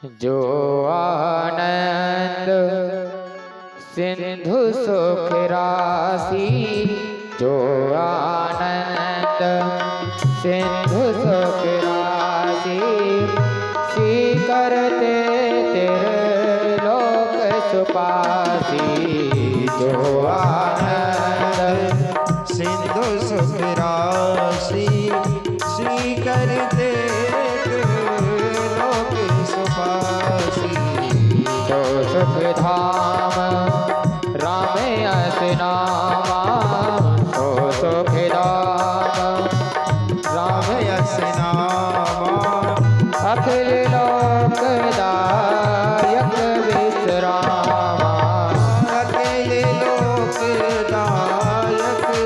जो आनंद सिंधु सुख राशि, जो आनंद सिंधु सुख राशि, सी करते तेरे लोक सुपासी। जो आनंद सिंधु सुख राशि, श्री करते लोक सुपासी। तो सुख धाम राम यस नामा, तो सुख धाम राम यस नामा, अखिल लोकदायक विश्रामा। अखिल लोकदायक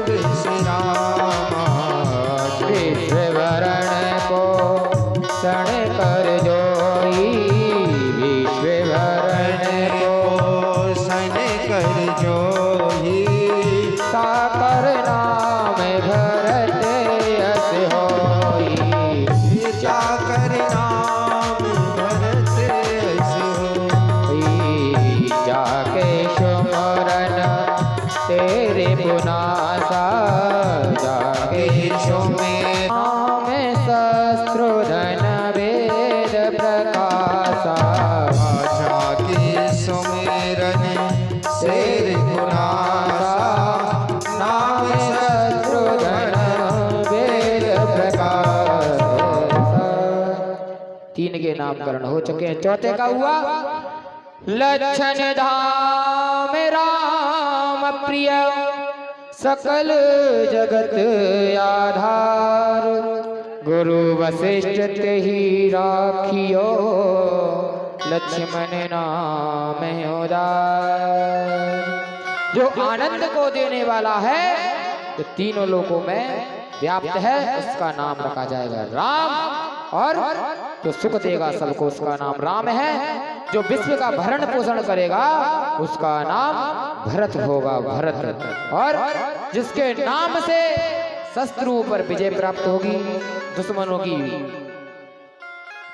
विश्रामा। विश्ववरण को क्षण कर जोई, विश्ववरण को सन कर जोही, साकर नाम भरत यस होई। जाकर नाम भरत यस होई। जाके सुमरन तेरे पुनासा, जाके सुमेर में शस्त्रुधन वेद प्रकाशा। जाके सुमेरन शेर पुनासा, नाम शत्रुधन वेद प्रकाशा। तीन के नामकरण हो चुके हैं। चौथे का हुआ लक्षण धाम राम प्रिय, सकल जगत आधार। गुरु वशिष्ठ तेहि राखियो, लक्ष्मण नाम उदार। जो आनंद को देने वाला है, जो तीनों लोकों में व्याप्त है, उसका नाम रखा जाएगा राम। और जो सुख देगा सबको, उसका नाम राम है। जो विश्व का भरण पोषण करेगा, उसका नाम भरत होगा, भरत। और जिसके नाम से शस्त्रों पर विजय प्राप्त होगी, दुश्मनों की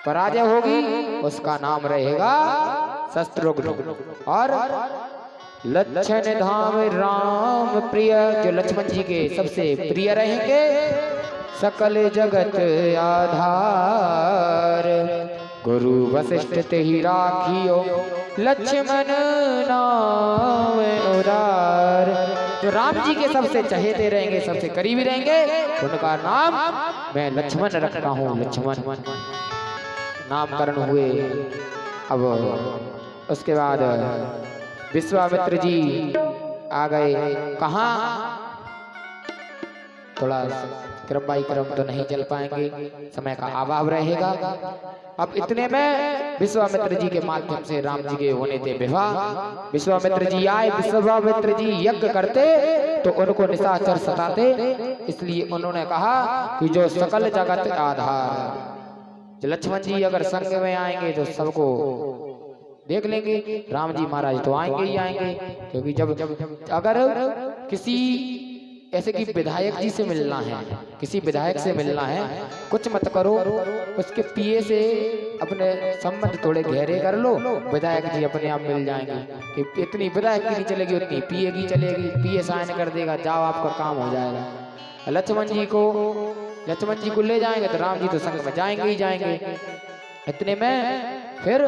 पराजय होगी, उसका नाम रहेगा शत्रुघ्न। और लक्षण धाम राम प्रिय, जो लक्ष्मण जी के सबसे प्रिय रहेंगे, सकल जगत आधार। गुरु वशिष्ठ तेहि राखियो, लक्ष्मण नाम उदार। जो राम जी के सबसे चहेते रहेंगे, सबसे करीबी रहेंगे, उनका नाम मैं लक्ष्मण रखता हूँ, लक्ष्मण। नामकरण हुए। अब उसके बाद विश्वामित्र जी आ गए। कहाँ? थोड़ा क्रम बाई क्रम तो नहीं चल पाएंगे, समय का अभाव रहेगा। अब इतने में विश्वामित्र जी के माध्यम से राम जी के होने थे विवाह। विश्वामित्र जी आए, विश्वामित्र जी यज्ञ करते तो उनको निशाचर सताते, इसलिए उन्होंने कहा कि जो सकल जगत आधार, लक्ष्मण जी अगर संग में आएंगे तो सबको देख लेंगे, राम जी महाराज तो आएंगे ही आएंगे। क्योंकि जब अगर किसी ऐसे कि विधायक जी से मिलना है, किसी विधायक से मिलना है, कुछ मत करो, उसके पीए से अपने संबंध थोड़े गहरे कर लो, विधायक जी अपने आप मिल जाएंगे। कि इतनी विधायक की नहीं चलेगी, उतनी पीए की चलेगी, पीए साइन कर देगा, जाओ आपका काम हो जाएगा। लक्ष्मण जी को ले जाएंगे तो राम जी तो संग में जाएंगे ही जाएंगे। इतने में फिर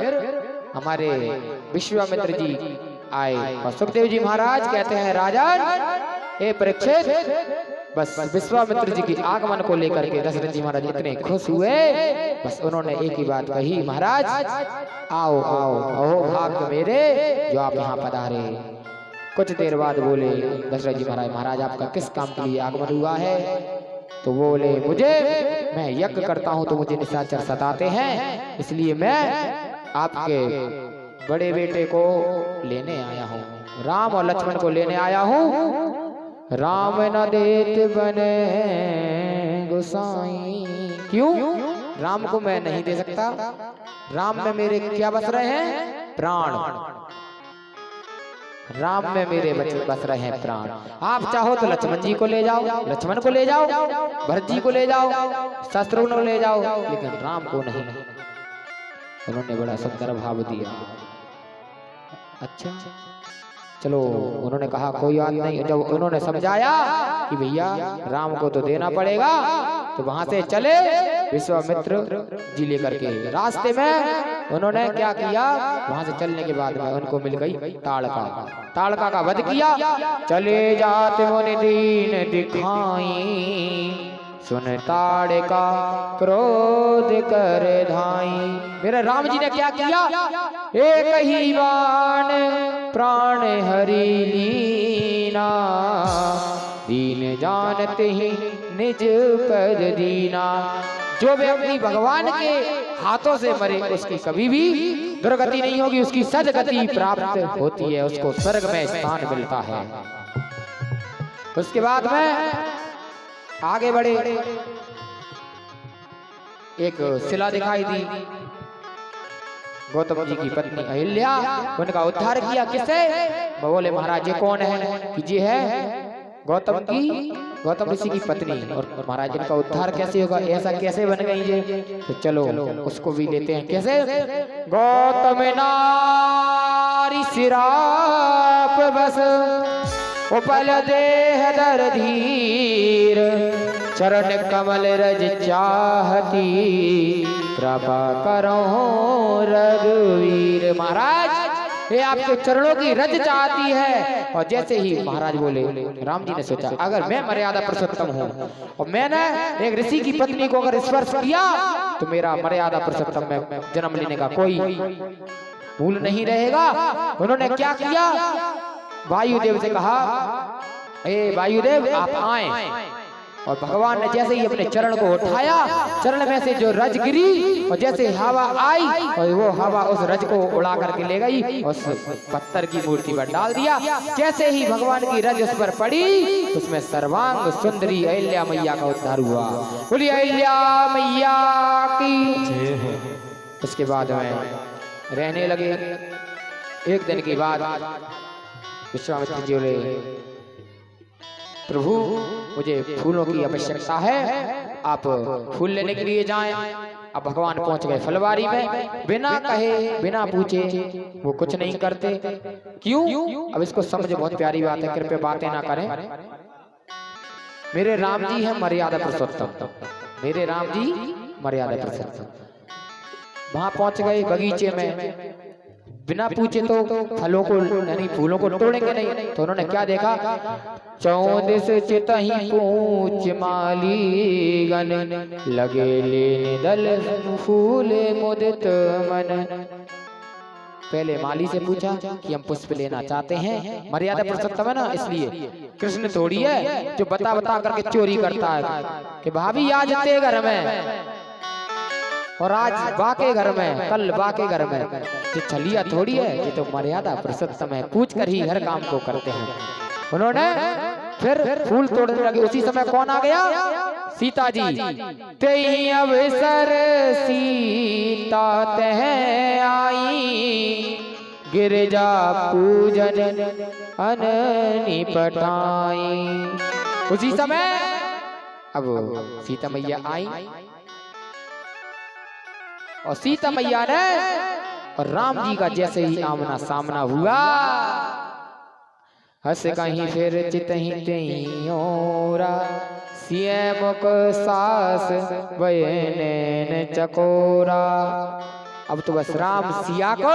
हमारे विश्वामित्र जी आए और सुखदेव जी महाराज कहते हैं, राजन हे परीक्षित, बस विश्वामित्र जी की आगमन को लेकर के दशरथ जी महाराज इतने खुश हुए, बस उन्होंने एक ही बात कही, महाराज आओ आओ अहो भाग्य मेरे जो आप यहाँ पधारे। कुछ देर बाद बोले दशरथ जी महाराज, महाराज आपका किस काम के लिए आगमन हुआ है? तो बोले, मैं यज्ञ करता हूँ तो मुझे निशाचर सताते हैं, इसलिए मैं आपके बड़े बेटे को लेने आया हूँ, राम और लक्ष्मण को लेने आया हूँ। राम न देत बने गोसाई। क्यों? राम को मैं नहीं दे सकता। राम में मेरे क्या बस रहे हैं? प्राण। राम में मेरे बस रहे हैं प्राण। आप चाहो तो लक्ष्मण जी को ले जाओ, लक्ष्मण को ले जाओ, भरत जी को ले जाओ, शत्रुघ्न को ले जाओ, लेकिन राम को नहीं। उन्होंने बड़ा सुंदर भाव दिया। अच्छा चलो, उन्होंने कहा कोई बात नहीं। जब उन्होंने समझाया कि भैया राम को तो देना पड़ेगा, तो वहां से चले विश्वामित्र जी लेकर के। रास्ते में उन्होंने क्या किया, वहां से चलने के बाद में उनको मिल गई ताड़का। ताड़का का वध किया। चले जाते मुनि दीन दिखाई, सुन ताड़का क्रोध कर धाई। मेरे राम जी ने क्या किया, एक ही बाण प्राण हरि लीना, दीन जानते ही निज पर दीना। जो व्यक्ति भगवान के हाथों से मरे उसकी कभी भी दुर्गति नहीं होगी, उसकी सदगति प्राप्त होती है, उसको स्वर्ग में स्थान मिलता है। उसके बाद में आगे बढ़े, एक शिला दिखाई दी। गौतम जी की पत्नी अहिल्या, उनका उद्धार किया। किससे? बोले महाराज ये कौन है? कि जी है गौतम ऋषि की पत्नी। और महाराज इनका उद्धार कैसे होगा, ऐसा कैसे बन गई ये? तो चलो उसको भी लेते हैं। कैसे? गौतम नारी सिराप बस, उपल देह दर धीर, चरण कमल रज चाहती, कृपा करो रघुवीर। महाराज ये आपके चरणों की रज चाहती है। और जैसे ही महाराज बोले, राम जी ने सोचा अगर मैं मर्यादा पुरुषोत्तम हूँ और मैंने एक ऋषि की पत्नी को अगर स्पर्श किया तो मेरा मर्यादा पुरुषोत्तम में जन्म लेने का कोई भूल नहीं रहेगा। उन्होंने क्या किया, वायुदेव से कहा, ए वायुदेव आप आए। और भगवान ने जैसे ही अपने चरण को उठाया, चरण में से जो रज गिरी और जैसे हवा आई और वो हवा उस रज को उड़ा करके ले गई, उस पत्थर की मूर्ति पर डाल दिया। जैसे ही भगवान की रज उस पर पड़ी, उसमें सर्वांग सुंदरी अहिल्या मैया का उद्धार हुआ। बोली अहिल्या मैया की। उसके बाद में रहने लगे। एक दिन की बात, विश्वामित्र जी बोले प्रभु मुझे फूलों की आवश्यकता है, आप फूल लेने के लिए जाएं। अब भगवान पहुंच गए फलवारी में। बिना कहे बिना पूछे वो कुछ नहीं करते। क्यों? अब इसको समझे, बहुत प्यारी बात है, कृपया बातें ना करें। मेरे राम जी हैं मर्यादा पुरुषोत्तम, मेरे राम जी मर्यादा पुरुषोत्तम। वहां पहुंच गए बगीचे में, बिना पूछे तो फलों को यानी फूलों को तोड़ेंगे नहीं। तो उन्होंने क्या देखा, 14 चितहि पूछ माली गन, लगे लेने दल फूल मुदित मन। पहले माली से पूछा कि हम पुष्प लेना चाहते हैं, मर्यादा पुरुषोत्तम है ना इसलिए। कृष्ण थोड़ी है जो बता बता करके चोरी करता है कि भाभी आज तेरे घर में और आज बाके घर में, कल बाके घर में। ये छलिया थोड़ी है, ये तो मर्यादा पुरुषोत्तम है, पूछ कर ही हर काम को करते हैं। उन्होंने फिर फूल तोड़ने लगे। उसी समय कौन आ गया, सीता जी। तेहि अवसर सीता तह आई, गिरजा पूजन अननि पठाई। उसी समय अब सीता मैया आई और सीता मैया ने और राम जी का जैसे ही आमना सामना हुआ, हंस कहीं फिर चितहि तेहि ओरा, सिय मुख सास बयनैन चकोरा। अब तो बस राम सिया को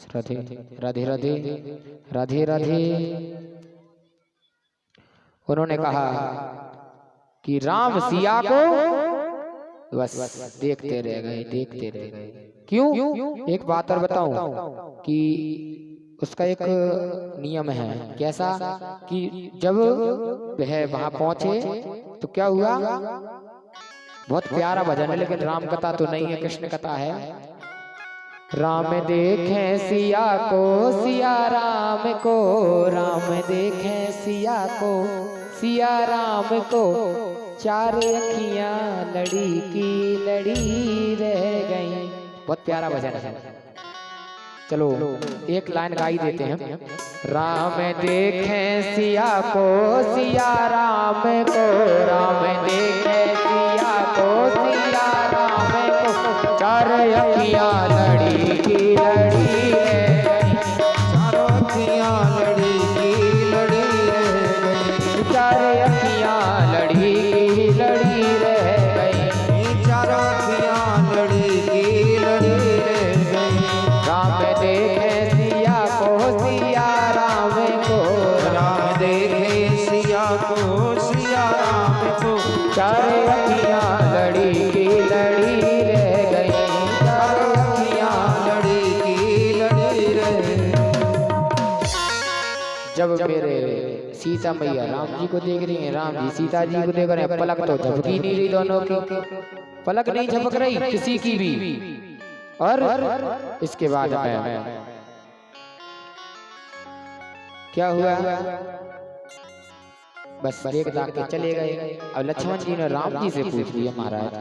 राधे राधे राधे राधे राधे। उन्होंने कहा कि राम सिया को बस देखते रह गए, देखते रह गए। क्यों? एक बात और बताऊं कि उसका एक नियम है। कैसा? कि जब वह वहां पहुंचे तो क्या हुआ, बहुत प्यारा भजन है, लेकिन राम कथा तो नहीं है, कृष्ण कथा है। राम देखें सिया को, सिया राम को, राम देखें सिया को, सिया राम को, चार अखियां लड़ी की लड़ी रह गई। बहुत प्यारा भजन है। चलो एक लाइन गाई देते हैं। राम देखे सिया को सिया राम को, राम देखे सिया को सिया राम को, चार अखियां लड़ी की लड़ी रे, चारों अखियां लड़ी की लड़ी रह गई, चार अखियां लड़ी की लड़ी रह गई, चारों अखियां लड़ी की लड़ी रह गई। राम देखे सिया को सिया राम को, राम देखे सिया को सिया राम को, चार अखियां लड़ी की लड़ी रह गई, चारों अखियां लड़ी की लड़ी रह गई। जब मेरे सीता मैया राम जी को देख रही हैं, राम जी सीता जी को देख रहे हैं, पलक तो झपकी नहीं रही, दोनों की पलक नहीं झपक रही किसी की भी। और इसके बाद में क्या हुआ, बस देख दाख के चले गए। अब लक्ष्मण जी ने राम जी से पूछ लिया, महाराज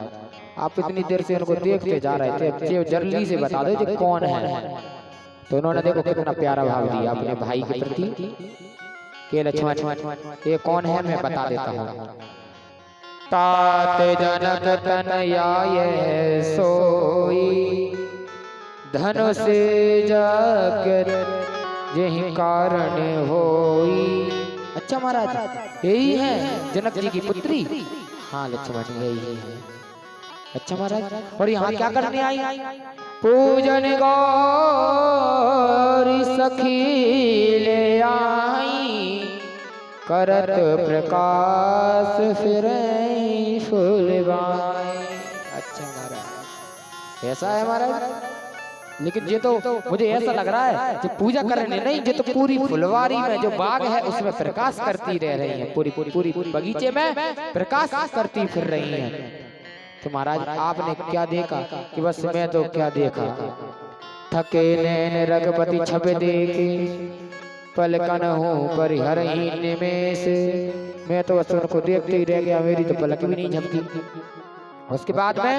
आप इतनी देर से उनको देखते जा रहे थे, अब जल्दी से बता दो कि कौन है। तो उन्होंने देखो कितना प्यारा भाव दिया अपने भाई के प्रति कि लक्ष्मण ये कौन है मैं बता देता हूँ। तात जनक तनया ये सोई, धनुष जाकर यही कारण होई। अच्छा महाराज यही है जनक जी की पुत्री? हाँ लक्ष्मण यही है। अच्छा महाराज और यहाँ क्या करने आई? पूजन गौरी सखी ले आई, करत प्रकाश फिर फूलवाई। अच्छा महाराज ऐसा है महाराज, लेकिन ये तो मुझे ऐसा लग रहा है कि पूजा करने नहीं, ये तो पूरी फुलवारी में जो बाग है उसमें प्रकाश करती रह रही है, पूरी पूरी पूरी बगीचे में प्रकाश करती फिर रही है। तो महाराज आपने क्या देखा? कि बस मैं तो क्या देखा, थके नैन रघुपति छब देखे, पलकन हूँ परिहरहीन निमेष। मैं तो बस उनको देखते ही रह गया, मेरी तो पलक भी नहीं झपकी। उसके बाद में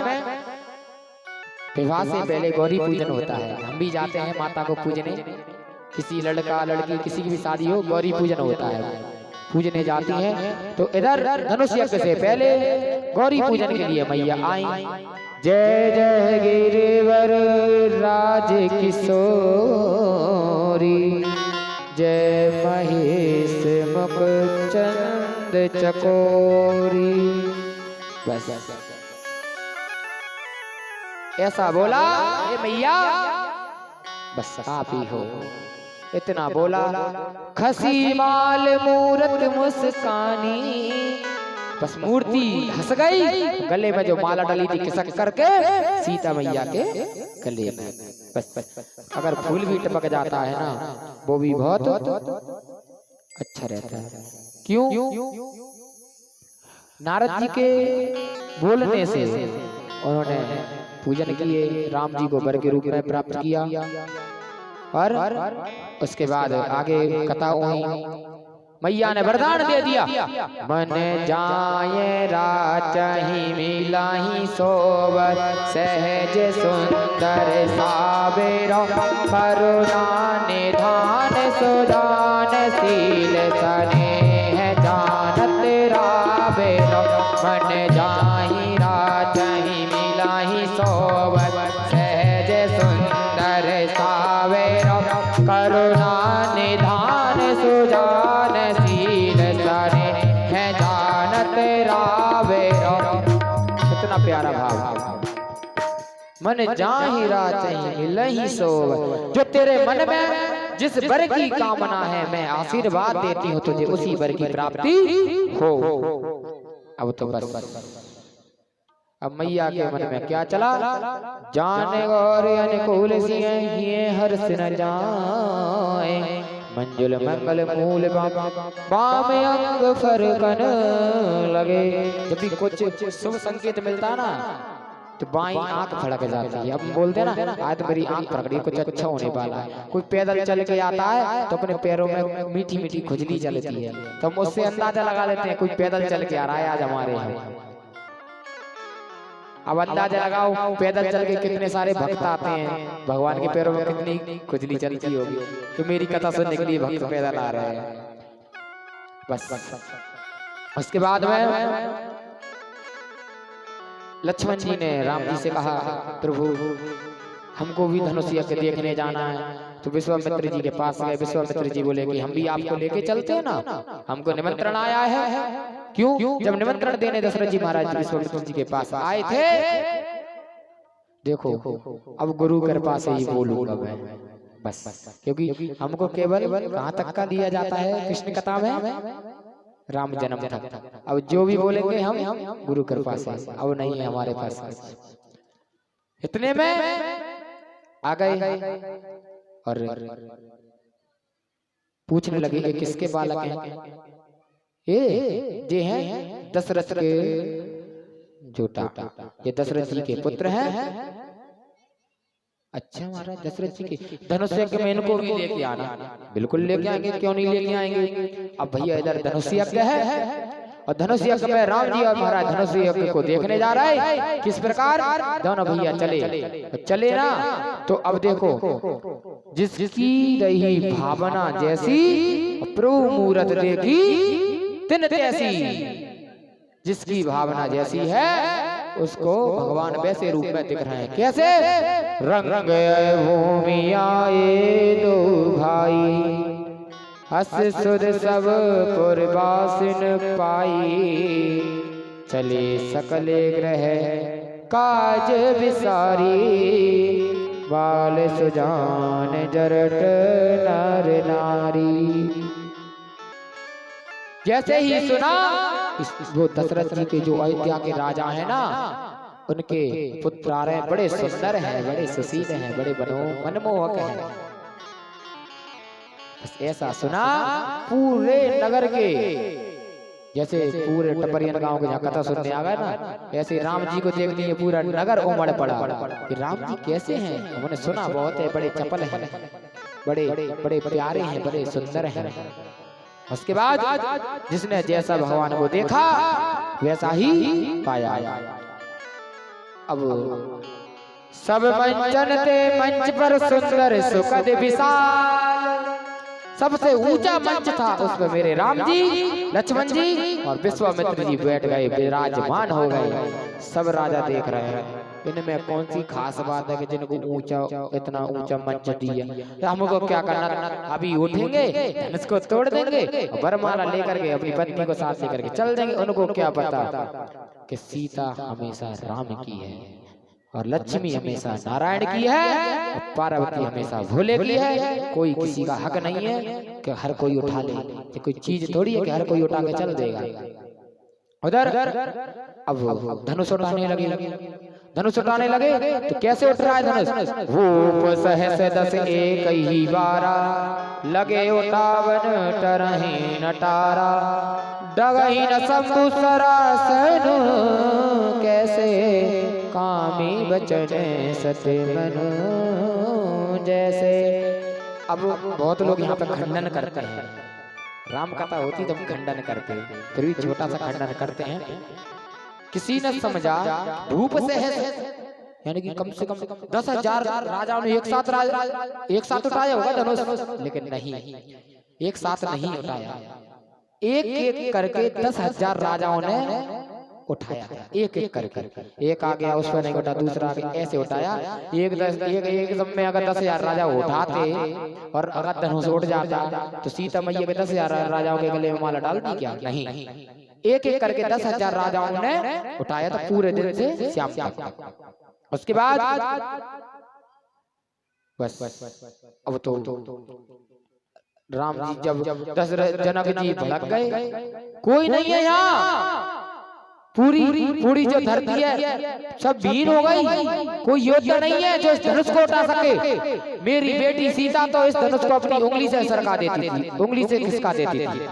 विवाह से पहले गौरी पूजन होता है, हम भी जाते हैं माता को पूजने, किसी लड़का लड़की किसी की भी शादी हो गौरी पूजन होता है, पूजने जाती हैं। तो इधर धनुष यज्ञ से पहले गौरी पूजन के लिए मैया आई। जय जय गिरिवर राज किशोरी, जय महेश मुख चंद चकोरी। बस ऐसा बोला ये मैया, बस आप ही हो, इतना बोला। खसी माल मूरत मुस्कानी, बस मूर्ति हंस गई, गले में जो माला डली थी खिसक करके सीता मैया के गले में। बस अगर फूल भी टपक जाता है ना वो भी बहुत अच्छा रहता है। क्यों? नारद जी के बोलने से उन्होंने पूजन किए, राम जी को वर के रूप में प्राप्त किया। और उसके बाद आगे कथा हुई, मैया ने वरदान दे दिया, मन जाए राचहि मिलाहि सोवर, सहज सुंदर सावेरो, करुणा निधान सुदान शील स्नेह जानत रावेरो। मन जाहि राचहि मिलाहि सोवर, सहज सुंदर सावेरो, करुणा निधान सुजान शील स्नेह जानत रावेरो। कितना प्यारा भाव। मन जाहि राचहि मिलहि सोवर, जो तेरे मन में जिस वर की कामना है मैं आशीर्वाद देती हूँ तुझे उसी वर की प्राप्ति हो। अब तो बस अब मैया के मन में क्या चला? जाने गौर अनुकूल सिए हर्ष न जाए, मंजुल मंगल मूल बाम अंग फरकन लगे। जब भी कुछ शुभ संकेत मिलता है ना तो बाई आंख फड़क जाती है। अब बोलते हैं ना आज तो मेरी आंख फड़क रही, कुछ अच्छा होने वाला है। कोई पैदल चल के आता है तो अपने पैरों में मीठी मीठी खुजली चलती है, तो हम उससे अंदाजा लगा लेते हैं कोई पैदल चल के आ रहा है आज हमारे यहाँ। अब अंदाजा लगाओ पैदल चल के कितने सारे भक्त आते हैं, भगवान के पैरों में कितनी खुजली चलती होगी कि मेरी कथा सुनने के लिए भक्त पैदल आ रहे हैं। बस उसके बाद में लक्ष्मण जी ने राम जी से कहा, प्रभु हमको भी धनुष यज्ञ देखने जाना है। तो विश्वामित्र जी के पास गए। विश्वामित्र जी बोले कि हम भी आपको लेके चलते हैं ना, हमको निमंत्रण आया है। क्यों? जब निमंत्रण देने दशरथ जी महाराज विश्वामित्र जी के पास आए थे, देखो अब गुरु कृपा से ही बोलूंगा मैं बस, क्योंकि हमको केवल कहाँ तक का दिया जाता है कृष्ण कथा में, राम जन्म था। अब जो भी बोलेंगे हम गुरु कृपा से, अब नहीं है हमारे पास। इतने में आ गए और पूछने लगे कि किसके बालक हैं ये हैं दशरथ के जोटा, ये दशरथ जी के पुत्र हैं। अच्छा महाराज दशरथ जी के धनुष यज्ञ में इनको भी लेके आना। बिल्कुल लेके आएंगे, क्यों नहीं लेके आएंगे। अब भैया इधर धनुष यज्ञ है और धनुष यज्ञ में राम जी और महाराज धनुष यज्ञ को देखने जा रहे हैं। किस प्रकार दोनों भैया चले ना। तो अब देखो जिसकी रही भावना जैसी प्रभु मूरत देखी तिन तैसी, जिसकी भावना जैसी है उसको भगवान वैसे रूप में दिख रहे हैं। कैसे? रंग भूमि आए दो भाई, हस सुर सब पुरवासिन पाई, चले सकले ग्रह काज विसारी, बाल सुजान जरट नर नारी। जैसे ही सुना वो दशरथ जी के जो अयोध्या के राजा है ना, उनके पुत्र आ रहे हैं, बड़े सुंदर हैं, बड़े सुशील हैं, बड़े मनमोहक हैं। ऐसा सुना पूरे नगर के, जैसे पूरे टपरियन गांव के जहाँ कथा सुनने आ गए ना, ऐसे राम जी को देख लिए पूरा नगर उमड़ पड़ा कि राम जी कैसे हैं। उन्होंने सुना बहुत है, बड़े चपल हैं, बड़े बड़े प्यारे हैं, बड़े सुंदर हैं। उसके बाद जिसने जैसा भगवान को देखा वैसा ही पाया। अब सब मंचन ते मंच पर सुंदर सुखद विशाल, सबसे ऊंचा मंच था, उस पर मेरे राम जी, लक्ष्मण जी और विश्वामित्र जी बैठ गए, विराजमान हो गए। सब राजा देख रहे हैं। इनमें कौन सी खास बात है कि जिनको इतना ऊंचा मंच दिया। हमको क्या करना, अभी उठेंगे इसको तोड़ देंगे, वरमाला लेकर के अपनी पत्नी को साथ लेकर के चल देंगे। उनको क्या पता कि सीता हमेशा राम की है और लक्ष्मी हमेशा नारायण की है और पार्वती हमेशा भोले की है। कोई किसी का हक नहीं है कि हर कोई उठा ले, ये कोई चीज थोड़ी है कि हर कोई उठा के चल देगा। उधर अब धनुष उठाने लगे तो कैसे उठ रहा है धनुष? भूप सहस दस एक ही बारा, लगे उठावन टरहि नटारा, डगहि न शंभु सरासन, कैसे कामी बचन सत्य मनु जैसे। अब बहुत लोग यहाँ पे खंडन करते हैं, राम कथा होती तो खंडन करते, फिर भी छोटा सा खंडन करते हैं। किसी ने समझा भूप से है यानी कि कम से कम 10,000 राजाओं ने एक साथ उठाया होगा धनुष, लेकिन नहीं, एक साथ नहीं उठाया, एक एक करके 10,000 राजाओं ने उठाया, एक एक करके। एक आ गया उस पर नहीं उठा, दूसरा आ गया, ऐसे उठाया। एक दम में अगर 10,000 राजा उठाते और अगर धनुष उठ जाता तो सीता मैया के 10,000 राजाओं के गले में माला डालती क्या? नहीं, एक एक करके 10,000 राजाओं ने उठाया था पूरे दिन से शाम तक। उसके बाद बस अब तो राम जी जब दशरथ जनक जी भड़क गए, कोई नहीं है यहाँ, पूरी जो धरती है सब भीन हो गई, कोई योद्धा नहीं है जो इस धनुष को उठा सके। मेरी बेटी सीता तो इस धनुष को अपनी उंगली से सरका देती थी, उंगली से खिसका देती थी,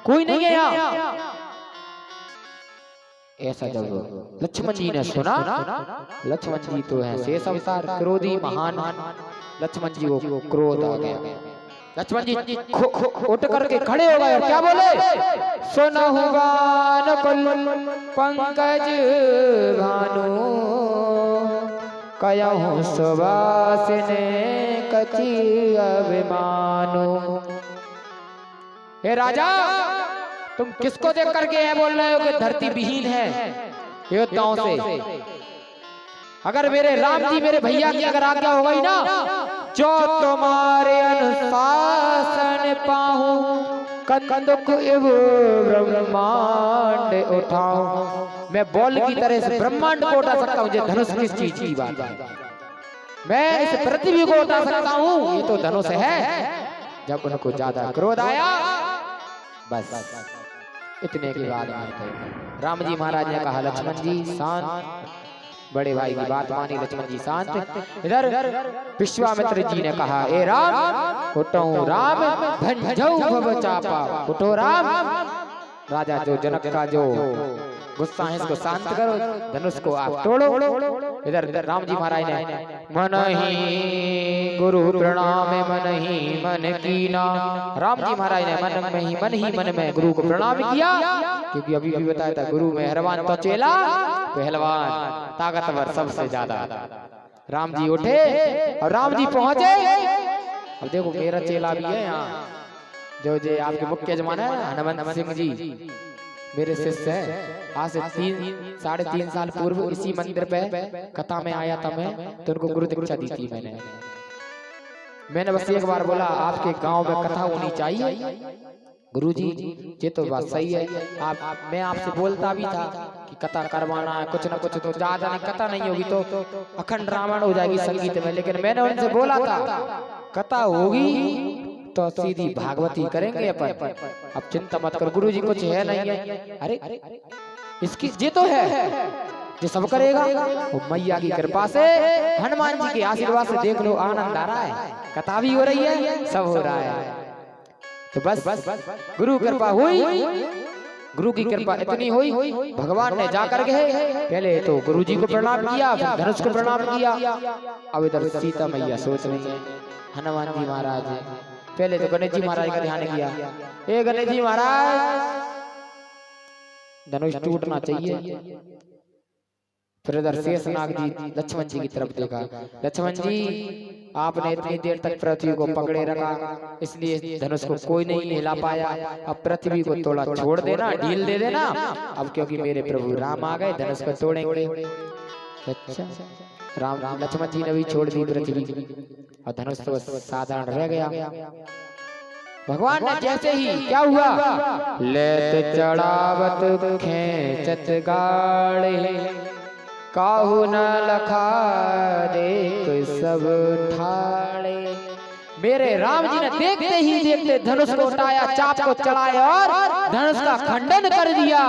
कोई नहीं है यहाँ। ऐसा जब लक्ष्मण जी ने सुना, लक्ष्मण जी तो है शेष अवतार, क्रोधी महान, लक्ष्मण जी को क्रोध आ गया। लक्ष्मण जी उठ करके खड़े हो गए और क्या बोले, सुनहु गान कुल पंकज भानु, कयहु सुवासिने कछि अभिमानु। हे राजा, तुम किसको देख करके ये बोल रहे हो कि धरती विहीन है योद्धाओं से? अगर मेरे राम जी मेरे भैया की अगर आज्ञा हो गई ना, जो तुम्हारे अनुशासन पाहूं, कंदुक इव ब्रह्मांड उठाऊं। मैं बॉल की तरह से ब्रह्मांड को उठा सकता हूँ। ये धनुष किस चीज की बात है? मैं इस पृथ्वी को उठा सकता हूँ, ये तो धनुष है। जब उनको ज्यादा क्रोध आया, बस इतने की बात मानते राम जी महाराज ने कहा, लक्ष्मण जी शांत, बड़े भाई की बात मानी लक्ष्मण जी शांत। इधर विश्वामित्र जी ने कहा, ए राम उठो राम, भंजऊ भव चापा, उठो राम। राजा जो जनक का जो गुस्सा है इसको शांत करो, धनुष को आप तोड़ो। इधर राम जी महाराज ने मन ही गुरु प्रणाम मन ही मन कीना। राम जी महाराज ने मन में गुरु को प्रणाम किया, क्योंकि अभी भी बताया था गुरु में मेहरबान तो चेला पहलवान ताकतवर सबसे ज्यादा। राम जी उठे और राम जी पहुंचे। अब देखो मेरा चेला भी है यहाँ, जो आपके मुख्य यजमान है हनुमंत सिंह जी, मेरे शिष्य है। आज से 3-3.5 साल पूर्व इसी मंदिर पे कथा में आया था मैं, तो उनको गुरु दीक्षा दी थी मैंने बस एक बार बोला आपके गांव में कथा होनी चाहिए। गुरुजी ये तो बात सही है, मैं आपसे बोलता भी था कि कथा करवाना है, कुछ न कुछ तो ज्यादा नहीं, कथा नहीं होगी तो अखंड रामायण हो जाएगी संगीत में। लेकिन मैंने उनसे बोला था कथा होगी तो सीधी भागवती करेंगे अपन। अब चिंता मत करो गुरुजी, कुछ है नहीं है। अरे इसकी ये तो है, ये सब करेगा वो मैया की कृपा से, हनुमान जी के आशीर्वाद से। देख लो आनंद आ रहा है, कथा भी हो रही है, सब हो रहा है। तो बस गुरु कृपा हुई, गुरु की कृपा इतनी हुई, भगवान ने जाकर के पहले तो गुरु जी को प्रणाम किया, फिर धनुष को प्रणाम किया। अब इधर सीता मैया सोच रही है, हनुमान जी महाराज पहले तो गणेश जी महाराज का ध्यान किया, ए गणेश जी महाराज धनुष टूटना चाहिए। फिर इधर शेषनाग जी लक्ष्मण जी की तरफ देखा, लक्ष्मण जी आपने इतनी देर तक पृथ्वी को पकड़े रखा, इसलिए धनुष को कोई नहीं हिला पाया। अब पृथ्वी को थोड़ा छोड़ देना, ढील दे देना। अब क्योंकि मेरे प्रभु राम आ गए, धनुष को तोड़ेंगे। अच्छा राम लक्ष्मण जी ने भी छोड़ दी पृथ्वी और धनुष तो साधारण रह गया। भगवान ने जैसे ही क्या हुआ, लेत चढ़ावत खेचत गाड़े, काहू न लखा देख सब ठाड़े। मेरे राम जी ने देखते ही देखते धनुष को उठाया, चाप को चढ़ाया और धनुष का खंडन कर दिया।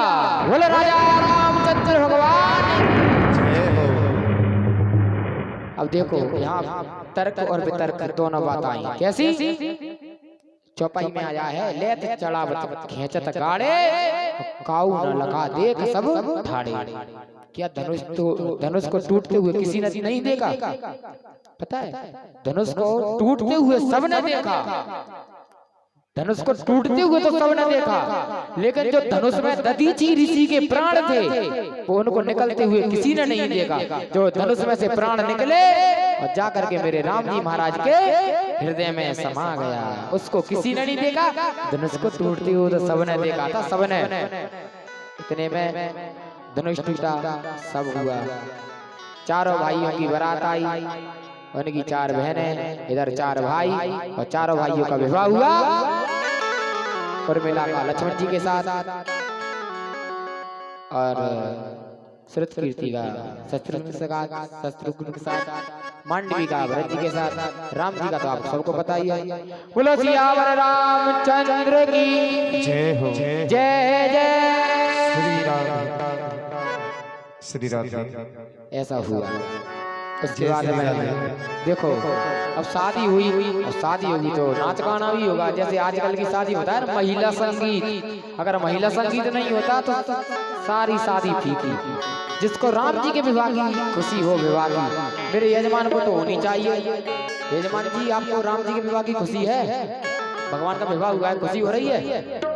बोले राजा रामचंद्र भगवान। अब देखो यहाँ तर्क और वितर्क दोनों बात आई। कैसी? चौपाई में आया है, लेत चढ़ावत खेचत गाड़े, काऊ न लगा देख सब ठाड़े। क्या धनुष को टूटते हुए किसी ने नहीं देखा? पता है धनुष को टूटते हुए सबने देखा, धनुष को टूटते हुए तो सबने देखा, लेकिन जो धनुष में दधीचि ऋषि के प्राण थे वो उनको निकलते हुए किसी ने नहीं देखा। जो धनुष में से प्राण निकले और जाकर के मेरे राम जी महाराज के हृदय में समा गया, उसको किसी ने नहीं देखा। धनुष को टूटते हुए तो सबने देखा था, सबने। इतने में धनुष टूटा, सब हुआ। चारों भाइयों की बारात आई, उनकी 4 बहनें, इधर 4 भाई, और चारों भाइयों का विवाह हुआ उर्मिला का लक्ष्मण जी के साथ, और श्रुतकीर्ति का शत्रुघ्न के साथ, मांडवी का भरत जी के साथ, राम जी का तो आप सबको पता ही है। बोलो सियावर रामचंद्र की जय हो, जय जय श्री राम। ऐसा हुआ। उसके बाद में देखो अब शादी हुई, अब शादी होगी तो नाच गाना भी होगा। जैसे आजकल की शादी होता है महिला संगीत, अगर महिला संगीत नहीं होता तो सारी शादी फीकी। जिसको राम जी के विवाह की खुशी हो, विवाह की मेरे यजमान को तो होनी चाहिए। यजमान जी आपको राम जी के विवाह की खुशी है? भगवान का विवाह हुआ है, खुशी हो रही है?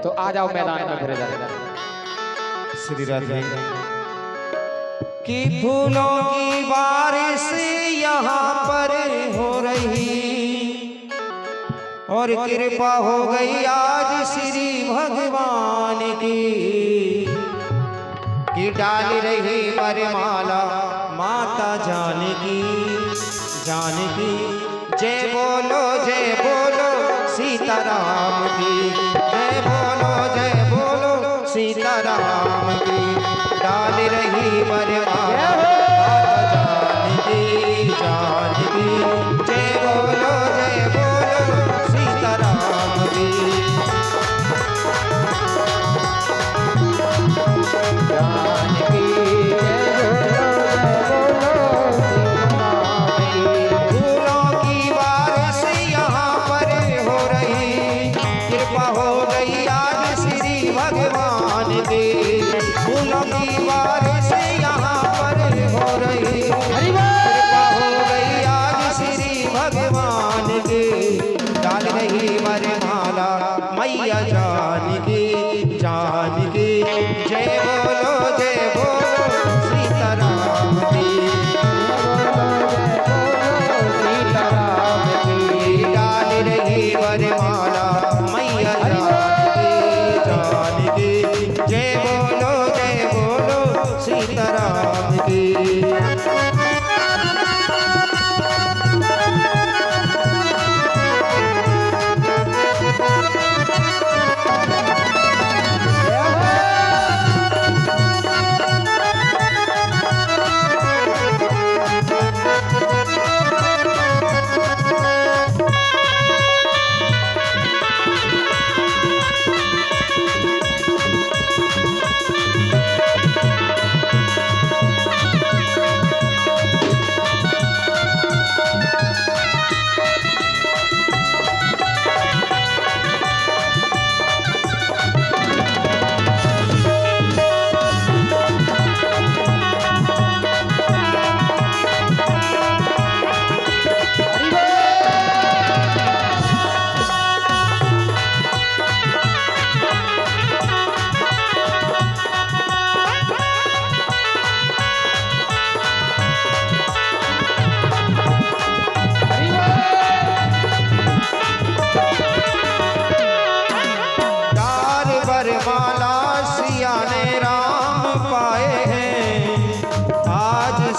तो आ जाओ मैदान में फिर इधर। श्री राधे कि फूलों की बारिश यहाँ पर हो रही और कृपा हो गई आज श्री भगवान की कि डाल रही वरमाला माता जानकी जानकी। जय बोलो सीताराम की, जय बोलो सीताराम की। डाल रही वरमाला माता जानकी जानकी। जय बोलो सीताराम की। फूलों की बारिश यहाँ पर हो रही, कृपा हो गई आज श्री भगवान की। डाल रही वरमाला मैया जानकी जानकी। जय बोलो सीताराम की, सीताराम की। डाल रही वरमाला मैया जानकी जानकी। जय बोलो सीताराम की।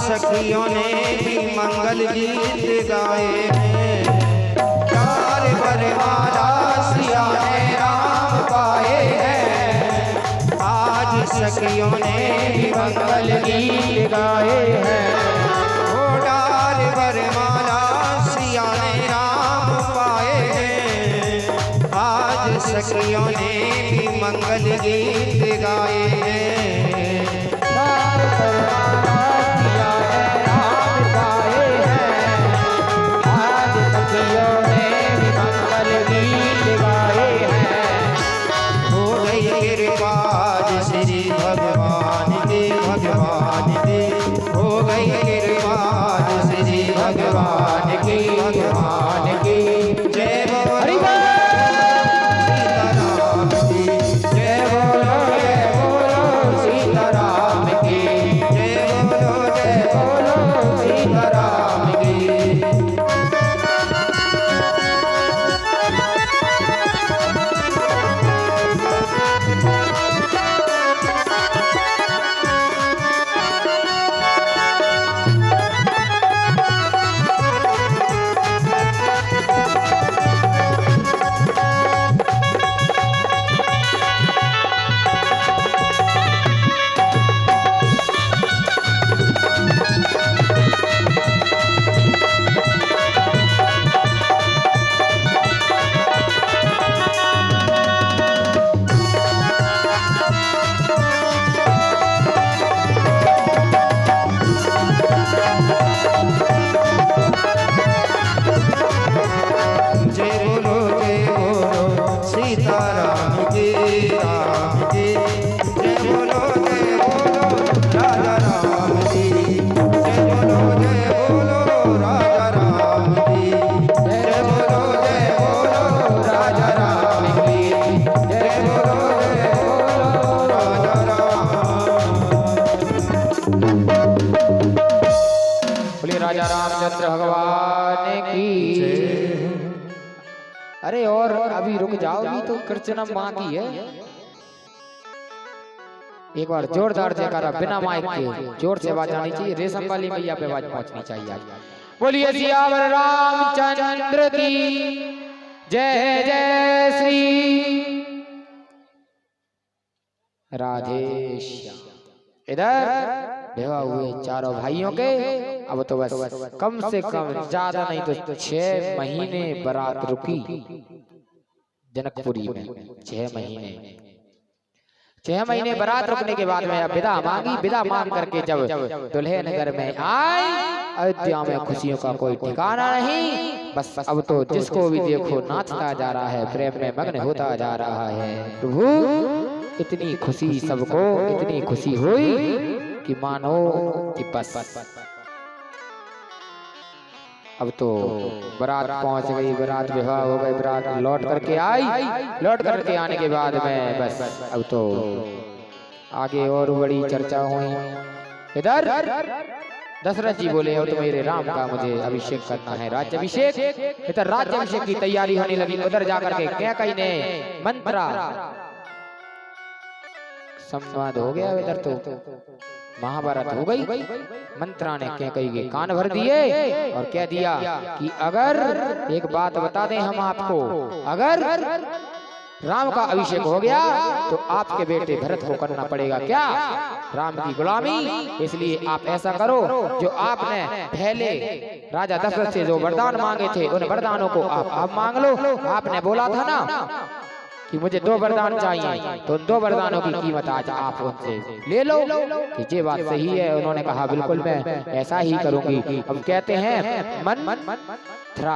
सखियों ने भी मंगल गीत गाए हैं। प्यार वरमाला सिया ने राम पाए हैं। आज सखियों ने भी मंगल गीत गाए हैं। ओ डाल वरमाला सिया ने राम पाए हैं। आज सखियों ने भी मंगल गीत गाए हैं। भगवान की जय बोलो सीताराम की। जय बोलो अभी रुक जाओगी तो कृष्ण बाकी है। एक बार जोरदार जयकारा बिना माइक के जोर से आवाज आनी चाहिए। रेशम वाली मैया पे आवाज पहुंचनी चाहिए। बोलिए सियावर रामचंद्र की जय जय श्री राधे श्याम। इधर विवाह हुए चारों भाइयों के। अब तो बस कम से कम ज्यादा नहीं तो 6 महीने बारात रुकी जनकपुरी में। 6 महीने बारात रुकने के बाद में अब विदा मांगी। विदा मांग करके जब दुल्हे नगर में आई, अयोध्या में खुशियों का कोई ठिकाना नहीं। बस अब तो जिसको भी देखो नाचता जा रहा है, प्रेम में मग्न होता जा रहा है। प्रभु इतनी खुशी सबको, इतनी खुशी हुई कि मानो कि बस अब तो बारात पहुंच गई, बारात विवाह हो गई, बारात लौट करके आई। लौट करके आने के बाद में बस अब तो आगे और बड़ी चर्चा हुई। इधर दशरथ जी बोले अब तो मेरे राम का मुझे अभिषेक करना है, राज्याभिषेक। इधर राज्याभिषेक की तैयारी होने लगी। उधर जाकर के कैकेयी ने मंत्रा संवाद हो गया। इधर तो महाभारत हो गई। मंत्रा ने कैकेयी के कान भर दिए और कह दिया कि अगर एक बात बता दें हम आपको, अगर राम का अभिषेक हो गया तो आपके बेटे भरत को करना पड़ेगा क्या राम की गुलामी। इसलिए आप ऐसा करो, जो आपने पहले राजा दशरथ से जो वरदान मांगे थे उन वरदानों को आप मांग लो। आपने बोला था ना कि मुझे 2 वरदान चाहिए, तो उन 2 वरदानों की कीमत आज आप उनसे ले लो। कि ये बात सही है। उन्होंने कहा बिल्कुल मैं ऐसा ही करूंगी। अब कहते हैं मन थरा,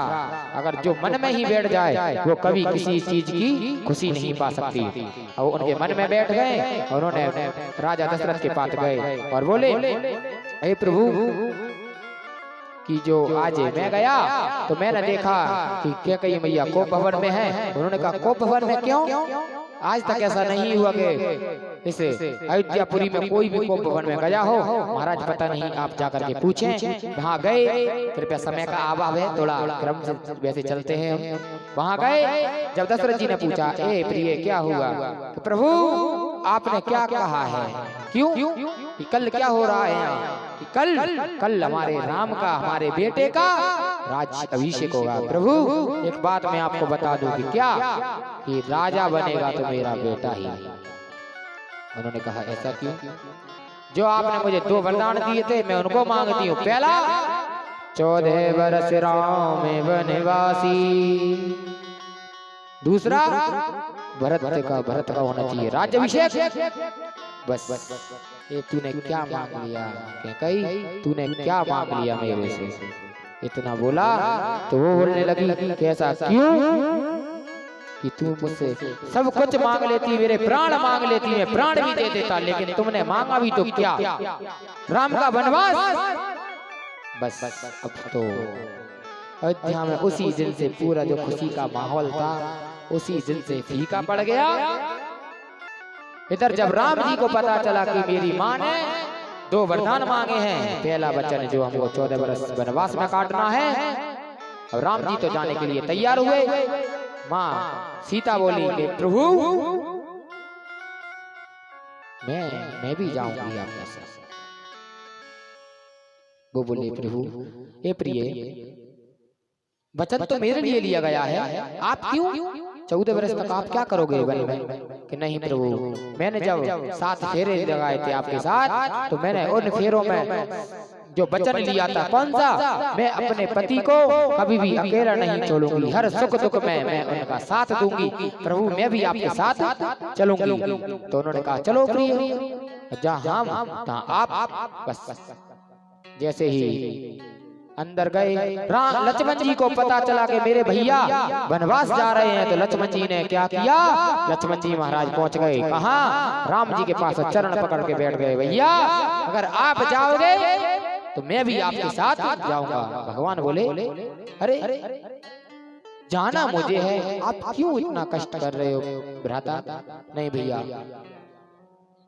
अगर जो मन में ही बैठ जाए वो कभी किसी चीज की खुशी नहीं पा सकती। और उनके मन में बैठ गए। उन्होंने राजा दशरथ के पास गए और बोले हे प्रभु कि जो आज मैं गया तो मैंने देखा कि कैकेयी मैया कोप भवन में है। उन्होंने कहा कोप भवन में क्यों? आज तक ऐसा नहीं हुआ कि इस अयोध्यापुरी में कोई भी कोप भवन में गया हो। महाराज पता नहीं, आप जाकर के पूछें। वहां गए, कृपया समय का अभाव है, थोड़ा क्रम से वैसे चलते हैं। वहां गए, जब दशरथ जी ने पूछा ए प्रिय क्या हुआ, तो प्रभु आपने क्या कहा है, क्यों कि कल क्या हो रहा है? कि कल हमारे राम का, हमारे बेटे का राज अभिषेक होगा। प्रभु एक बात मैं आपको बता दूं कि क्या कि राजा बनेगा तो मेरा बेटा ही। उन्होंने कहा ऐसा क्यों? जो आपने मुझे 2 वरदान दिए थे मैं उनको मांगती हूँ। पहला 14 वर्ष राम वनवासी, दूसरा भरत का होना चाहिए राज्याभिषेक। बस ये तूने क्या मांग लिया कैकेयी, तूने क्या मांग लिया मेरे से? इतना बोला तो वो बोलने लगी कैसा क्यों कि तू मुझसे सब कुछ मांग लेती, मेरे प्राण मांग लेती, मैं प्राण भी दे देता, लेकिन तुमने मांगा भी तो क्या? राम का वनवास। बस अब तो अयोध्या में उसी दिन से पूरा जो खुशी का माहौल था उसी दिन से फीका पड़ गया। इधर जब राम जी को पता चला कि मेरी माँ ने 2 वरदान मांगे हैं, पहला वचन जो हमको 14 वर्ष वनवास में काटना है, और राम जी तो जाने के लिए तैयार हुए। माँ सीता बोली कि प्रभु मैं भी जाऊंगी आपके साथ। वो बोले प्रभु हे प्रिय वचन तो मेरे लिए लिया गया है, आप क्यों 14 वर्ष तक आप क्या करोगे वन में? कि नहीं प्रभु, मैंने जब 7 फेरे लगाए थे आपके साथ तो मैंने उन फेरों में जो वचन लिया था कौन सा, मैं अपने पति को कभी भी अकेला नहीं छोड़ूंगी, हर सुख दुख में मैं उनका साथ दूंगी। प्रभु मैं भी आपके साथ चलूंगी। तो उन्होंने कहा चलो प्रिय, जहाँ हम तहाँ आप। बस जैसे ही अंदर गए, लक्ष्मण जी को पता चला कि मेरे भैया वनवास जा रहे हैं, तो लक्ष्मण जी ने क्या किया? लक्ष्मण जी महाराज पहुंच गए कहाँ? राम जी के पास चरण पकड़ के बैठ गए, भैया अगर आप जाओगे तो मैं भी आपके साथ जाऊंगा। भगवान बोले अरे जाना मुझे है, आप क्यों इतना कष्ट कर रहे हो भ्राता? नहीं भैया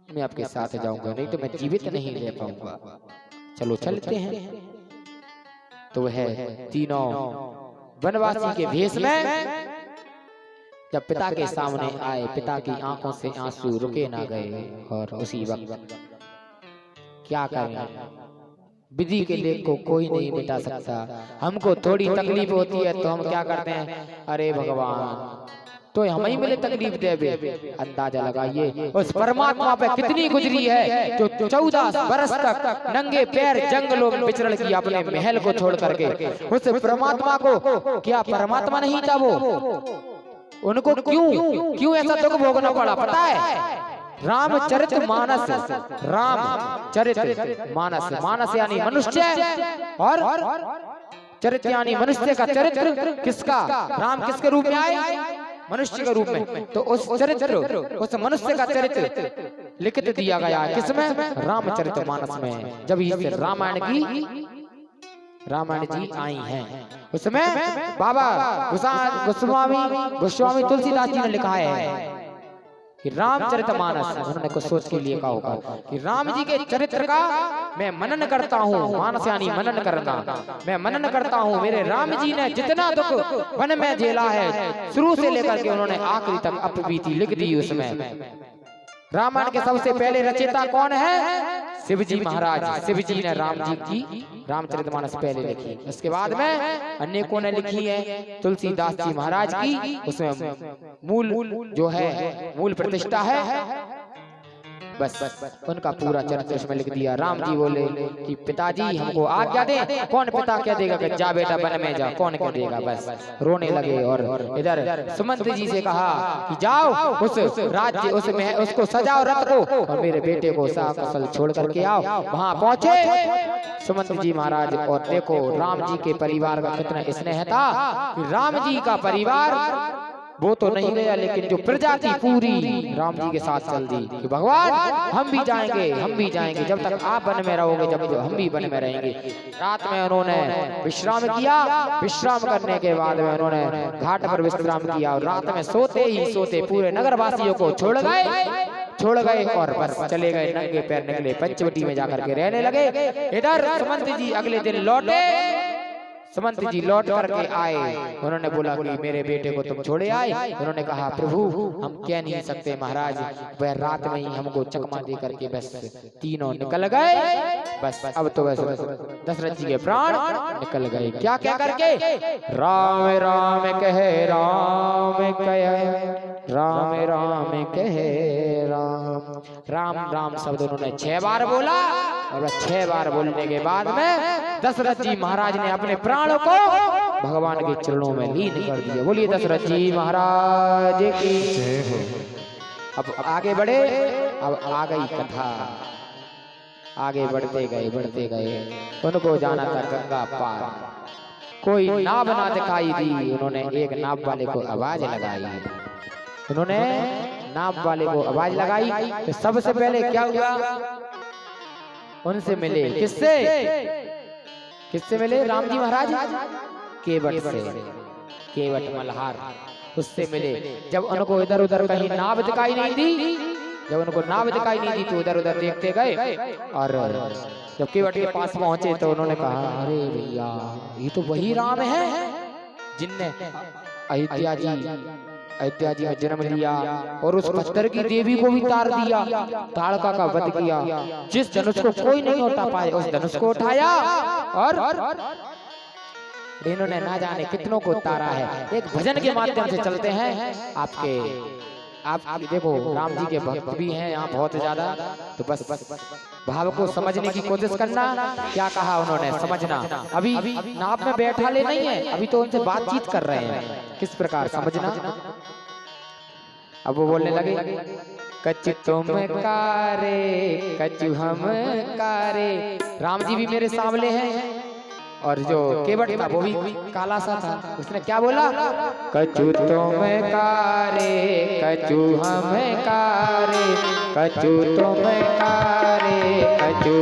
मैं आपके साथ जाऊंगा, नहीं तो मैं जीवित नहीं रह पाऊंगा। चलो चलते हैं। तो वह तीनों वनवासी के भेष में जब पिता के सामने आए, पिता की आंखों से आंसू रुके ना गए और उसी वक्त क्या करें, विधि के लेख को कोई नहीं मिटा सकता। हमको थोड़ी तकलीफ होती है तो हम क्या करते हैं, अरे भगवान तो हम ही मिले तकलीफ देवे। अंदाजा लगाइए उस परमात्मा पे कितनी गुजरी है जो 14 बरस तक नंगे पैर जंगलों में विचरण किया अपने महल को छोड़ करके। उस परमात्मा को क्या परमात्मा नहीं था वो? उनको क्यों ऐसा दुख भोगना पड़ा पता है? रामचरित मानस, रामचरित मानस, मानस यानी मनुष्य और चरित्र यानी मनुष्य का चरित्र। किसका? राम किसके रूप में आए? मनुष्य के रूप में। तो उस चरित्र, उस मनुष्य का चरित्र लिखित दिया गया किसमें? रामचरित मानस में। जब इस रामायण जी आई हैं उसमें बाबा गोस्वामी तुलसीदास जी ने लिखा है कि रामचरितमानस। उन्होंने कुछ सोच के लिए कहा होगा कि राम जी के चरित्र का मैं मनन करता हूँ। मानस यानी मनन करना। मैं मनन करता हूँ मेरे राम जी ने जितना दुख वन में झेला है, शुरू से लेकर के उन्होंने आखिरी तक अपबीती लिख दी उसमें। रामायण के सबसे पहले रचयिता कौन है? शिवजी महाराज। शिवजी ने राम जी की रामचरितमानस पहले लिखी। उसके बाद में अनेकों ने लिखी है। तुलसीदास जी महाराज की उसमें मूल जो है, मूल प्रतिष्ठा है। बस उनका पूरा चरित्र उसमें लिख दिया। राम जी बोले कि पिताजी हमको आज्ञा दे। कौन पिता कह देगा कि जा बेटा वन में जा? कौन कह देगा? बस रोने लगे। और इधर सुमंत जी से कहा कि जाओ उस राज्य उसमें उसको सजाओ रथ को और मेरे बेटे को सकुशल छोड़ करके आओ। वहां पहुंचे सुमंत जी महाराज और देखो राम जी के परिवार का कितना स्नेह था कि राम जी का परिवार वो तो नहीं गया, लेकिन जो प्रजा थी पूरी राम जी के साथ चल दी कि भगवान हम भी जाएंगे, हम भी जाएंगे। जब तक आप वन में रहोगे जब हम भी वन में रहेंगे। रात में उन्होंने विश्राम किया। विश्राम करने के बाद में उन्होंने घाट पर विश्राम किया और रात में सोते ही सोते पूरे नगरवासियों को छोड़ गए और बस चले गए। नंगे पैर निकले, पंचवटी में जाकर के रहने लगे। इधर सुमंत जी अगले दिन लौटे। सुमंत जी लौट करके आए। उन्होंने बोला कि मेरे बेटे को तुम छोड़े आए। उन्होंने कहा प्रभु हम कह नहीं सकते महाराज, वह रात में ही हमको चकमा दे करके बस तीनों निकल गए। बस अब तो बस दशरथ जी के प्राण निकल गए। क्या क्या करके? राम राम कहे राम कहे, राम राम कहे राम। राम राम शब्द उन्होंने 6 बार बोला और 6 बार बोलने के बाद में दशरथ जी महाराज ने अपने प्राणों को भगवान के चरणों में लीन कर दिया। बोलिए दशरथ जी महाराज की जय हो। अब आगे बढ़े। अब आ गई कथा। आगे बढ़ते गए उनको जाना था गंगा पार। कोई नाव ना दिखाई दी। उन्होंने एक नाव वाले को आवाज लगाई। उन्होंने नाव वाले को आवाज लगाई तो सबसे पहले क्या हुआ? उनसे मिले। किससे मिले? राम जी महाराज केवट से, केवट मल्हार उससे मिले। जब उनको इधर उधर कहीं नाव दिखाई नहीं दी, जब उनको नाव दिखाई नहीं दी तो उधर उधर देखते गए और जब केवट के पास पहुंचे तो उन्होंने कहा अरे भैया ये तो वही राम है जिनने अयोध्या जी में जन्म लिया और उस पत्थर की देवी को भी तार दिया, ताड़का का वध किया। जिस धनुष को कोई नहीं उठा पाए उस धनुष को उठाया और इन्होंने ना जाने कितनों को तारा है। एक भजन के माध्यम से चलते हैं। आप देखो राम जी के भक्त भी हैं यहाँ बहुत ज्यादा। तो बस भाव को समझने की कोशिश करना। क्या कहा उन्होंने समझना। अभी नाव में बैठा ले नहीं है, अभी तो उनसे बातचीत कर रहे हैं। किस प्रकार समझना। अब वो बोलने लगे कच्चू तुम कारे कच्चू हम कारे। राम जी भी मेरे सामने हैं और जो केवट था वो भी काला सा था। उसने क्या बोला? कच्चू तुम कारे कच्चू हम कारे, कच्चू तुम कारे कच्चू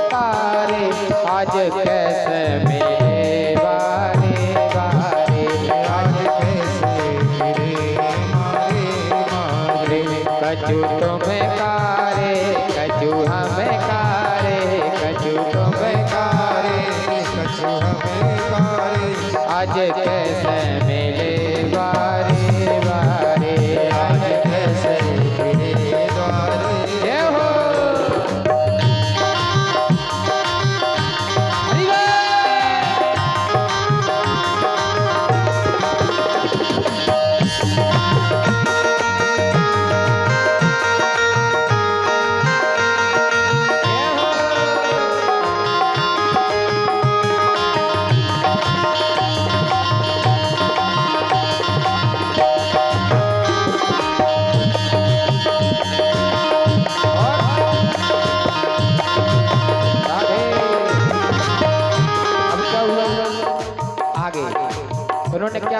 कारे। आज कैसे मिले बारे बारे, आज कैसे मिले मारे मारे। कच्चू तुम कारे कच्चू हम कारे, कच्चू तुम कारे कच्चू हम कारे। आज कैसे मिले बारे बारे।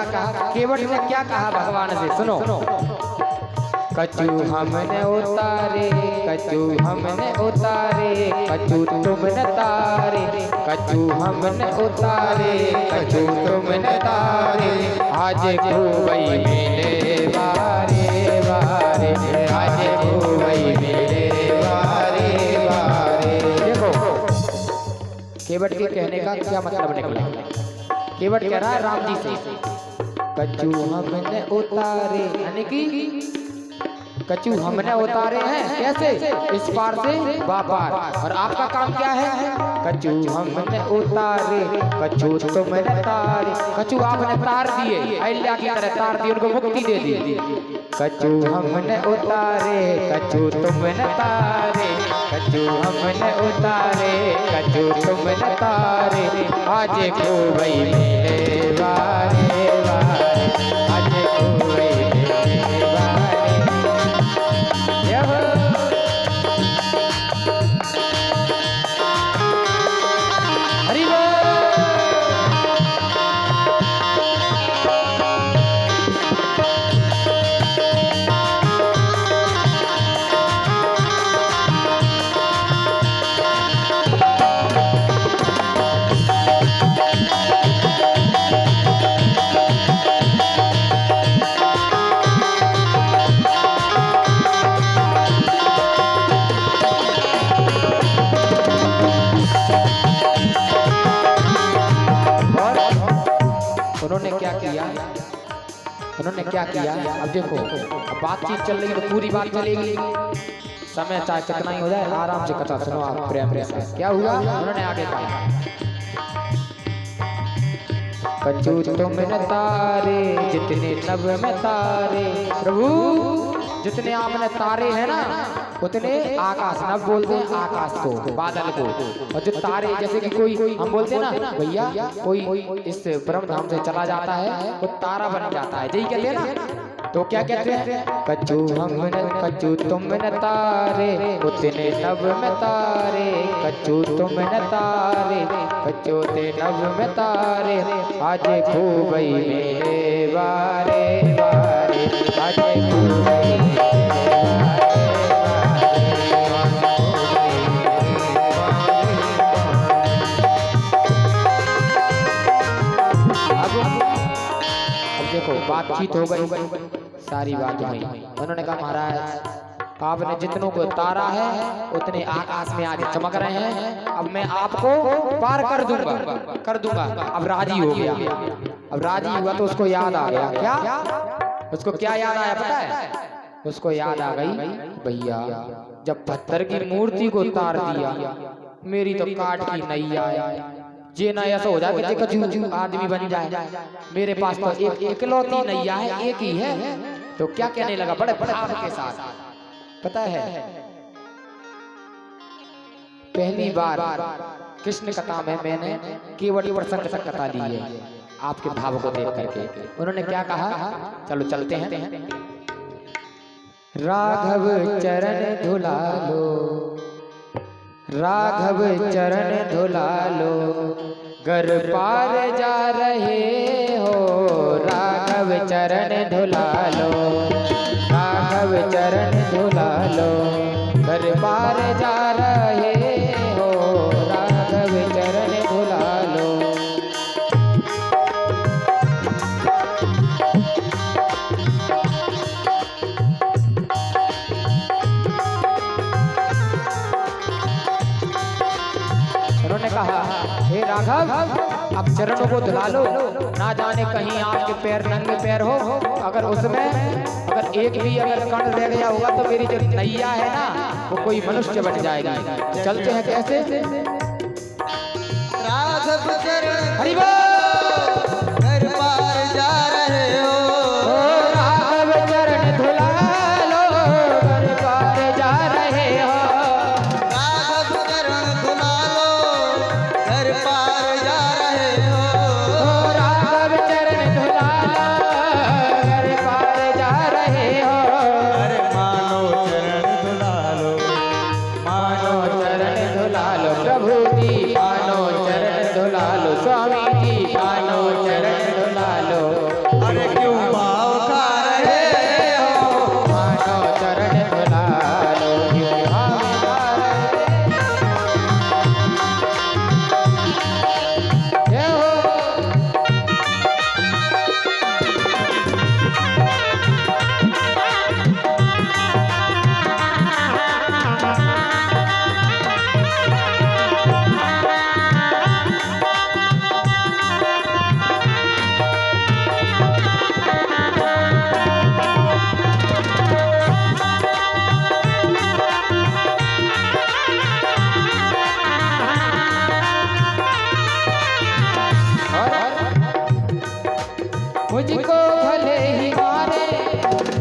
कहा, केवट ने क्या कहा भगवान से, सुनो। कछु हमने उतारे, कछु हमने उतारे, कछु तुमने तारे, कछु हमने उतारे, कछु तुमने तारे, आज खूबई मिले बारे बारे, आज खूबई मिले बारे बारे। देखो केवट के कहने का क्या मतलब निकला। केवट कह रहा है राम जी से, कछु हमने उतारे, यानी कि कछु हमने उतारे हैं, कैसे, इस पार से वह पार, और आपका काम क्या है, कछु हमने उतारे, कछु तुमने तारे, कछु आपने तार दिए, अहिल्या की तरह तार दी, उनको मुक्ति दे दी। कछु हमने उतारे, कछु तुमने तारे, कछु हमने उतारे, कछु तुमने तारे, आज खूबई मिले बारे बारे, आज खूबई मिले बारे। हरि बोल। उन्होंने क्या किया, उन्होंने क्या किया, अब देखो, अब बातचीत चल रही है तो पूरी बात चलेगी, समय चाहे कितना ही हो जाए, आराम से कथा सुनो आप प्रेम के साथ। क्या हुआ, उन्होंने आगे कहा, कछु तुमने तारे, जितने नभ में तारे, प्रभु जितने आपने तारे हैं ना, उतने आकाश, नभ बोलते हैं आकाश को, बादल को, और जो तारे जैसे कि कोई हम बोलते हैं ना भैया, कोई इस ब्रह्म धाम से चला जाता है वो तारा बन जाता है, यही कहते हैं ना। तो क्या कहते हैं, कछु हमने, कछु तुमने तारे, उतने नभ में तारे, कछु तुमने तारे, कछु ते नभ में तारे, आज खूबई मिले बारे बारे, आज खूबई बातचीत हो गई, सारी बात हुई। उन्होंने कहा महाराज आपने जितनों को तारा है उतने आकाश में आज चमक रहे हैं, अब मैं आपको पार कर दूंगा। अब राजी हो गया, अब राजी हुआ तो उसको याद आ गया, क्या उसको क्या याद आया पता है, उसको याद आ गई भैया जब पत्थर की मूर्ति को तार दिया, मेरी तो काट की नैया है, जे ना ऐसा हो जाए कि कछु आदमी बन जाए, मेरे पास तो एक इकलौती नैया है, एक ही है। तो क्या कहने लगा बड़े भाव के साथ, पता है पहली बार कृष्ण कथा में मैंने केवल प्रसंग तक कथा ली है, आपके भाव को देख करके। उन्होंने क्या कहा, चलो चलते हैं। राघव चरण धुला लो, राघव चरण धुला लो, घर पार जा रहे हो, राघव चरण धुला लो, राघव चरण धुला लो, घर पार जा रहे हो, राघव चरण धुला लो। उन्होंने कहा हे राघव अब चरणों को धुला लो, ना जाने कहीं आपके पैर नंगे पैर हो, अगर उसमें अगर एक भी अगर कण रह गया होगा तो मेरी जो नैया है ना वो कोई मनुष्य बन जाएगी। चलते हैं कैसे, राघव चरण हरि बोल, घर पार जा रहे हो, राघव चरण धुला लो, घर पार जा रहे हो, राघव चरण धुला लो, घर पार जा रहे हो, राघव चरण धुला लो, घर पार जा रहे हो। अरे मानो चरण धुला लो, मानो चरण धुला लो, प्रभु जी मानो चरण धुला लो, स्वामी जी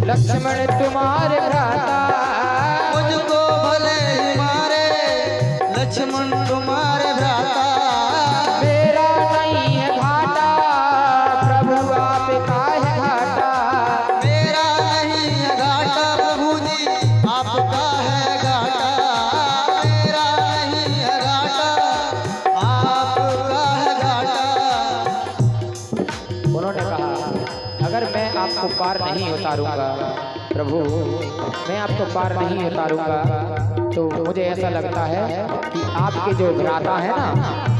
लक्ष्मण तुम्हारे भ्राता, मुझको भले ही मारे लक्ष्मण तुम्हारे भ्राता। मेरा नहीं है घाटा प्रभु आप का है घाटा, मेरा नहीं है घाटा प्रभु जी आपका है घाटा। मेरा नहीं है घाटा आपका है घाटा। उन्होंने कहा अगर मैं आपको पार नहीं उतारूंगा प्रभु, मैं आपको पार नहीं उतारूंगा तो मुझे ऐसा लगता है कि आपके जो भ्राता है ना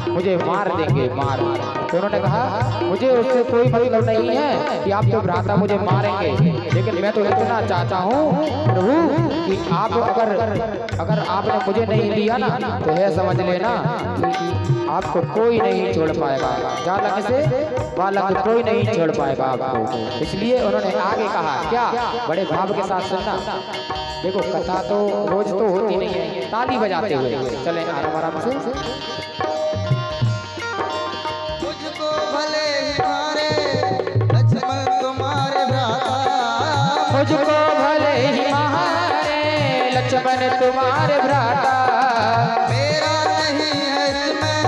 मुझे मार देंगे, मार। तो उन्होंने कहा मुझे उससे कोई मतलब नहीं है कि आप जो भ्राता मुझे मारेंगे, लेकिन मैं तो इतना चाहता हूँ प्रभु कि आप अगर आपने मुझे नहीं लिया ना तो यह समझ लेना कि आपको कोई नहीं छोड़ पाएगा, जहाँ लग से वहाँ लग कोई नहीं छोड़ पाएगा आपको। इसलिए उन्होंने आगे कहा क्या, बड़े भाव के साथ सुनना। देखो कथा तो रोज तो होती नहीं है, ताली बजाते हुए चले आराम आराम से। मुझको भले ही मारे लक्ष्मण तुम्हारे भ्राता, मुझको भले ही मारे लक्ष्मण तुम्हारे भ्राता। मेरा नहीं है इसमें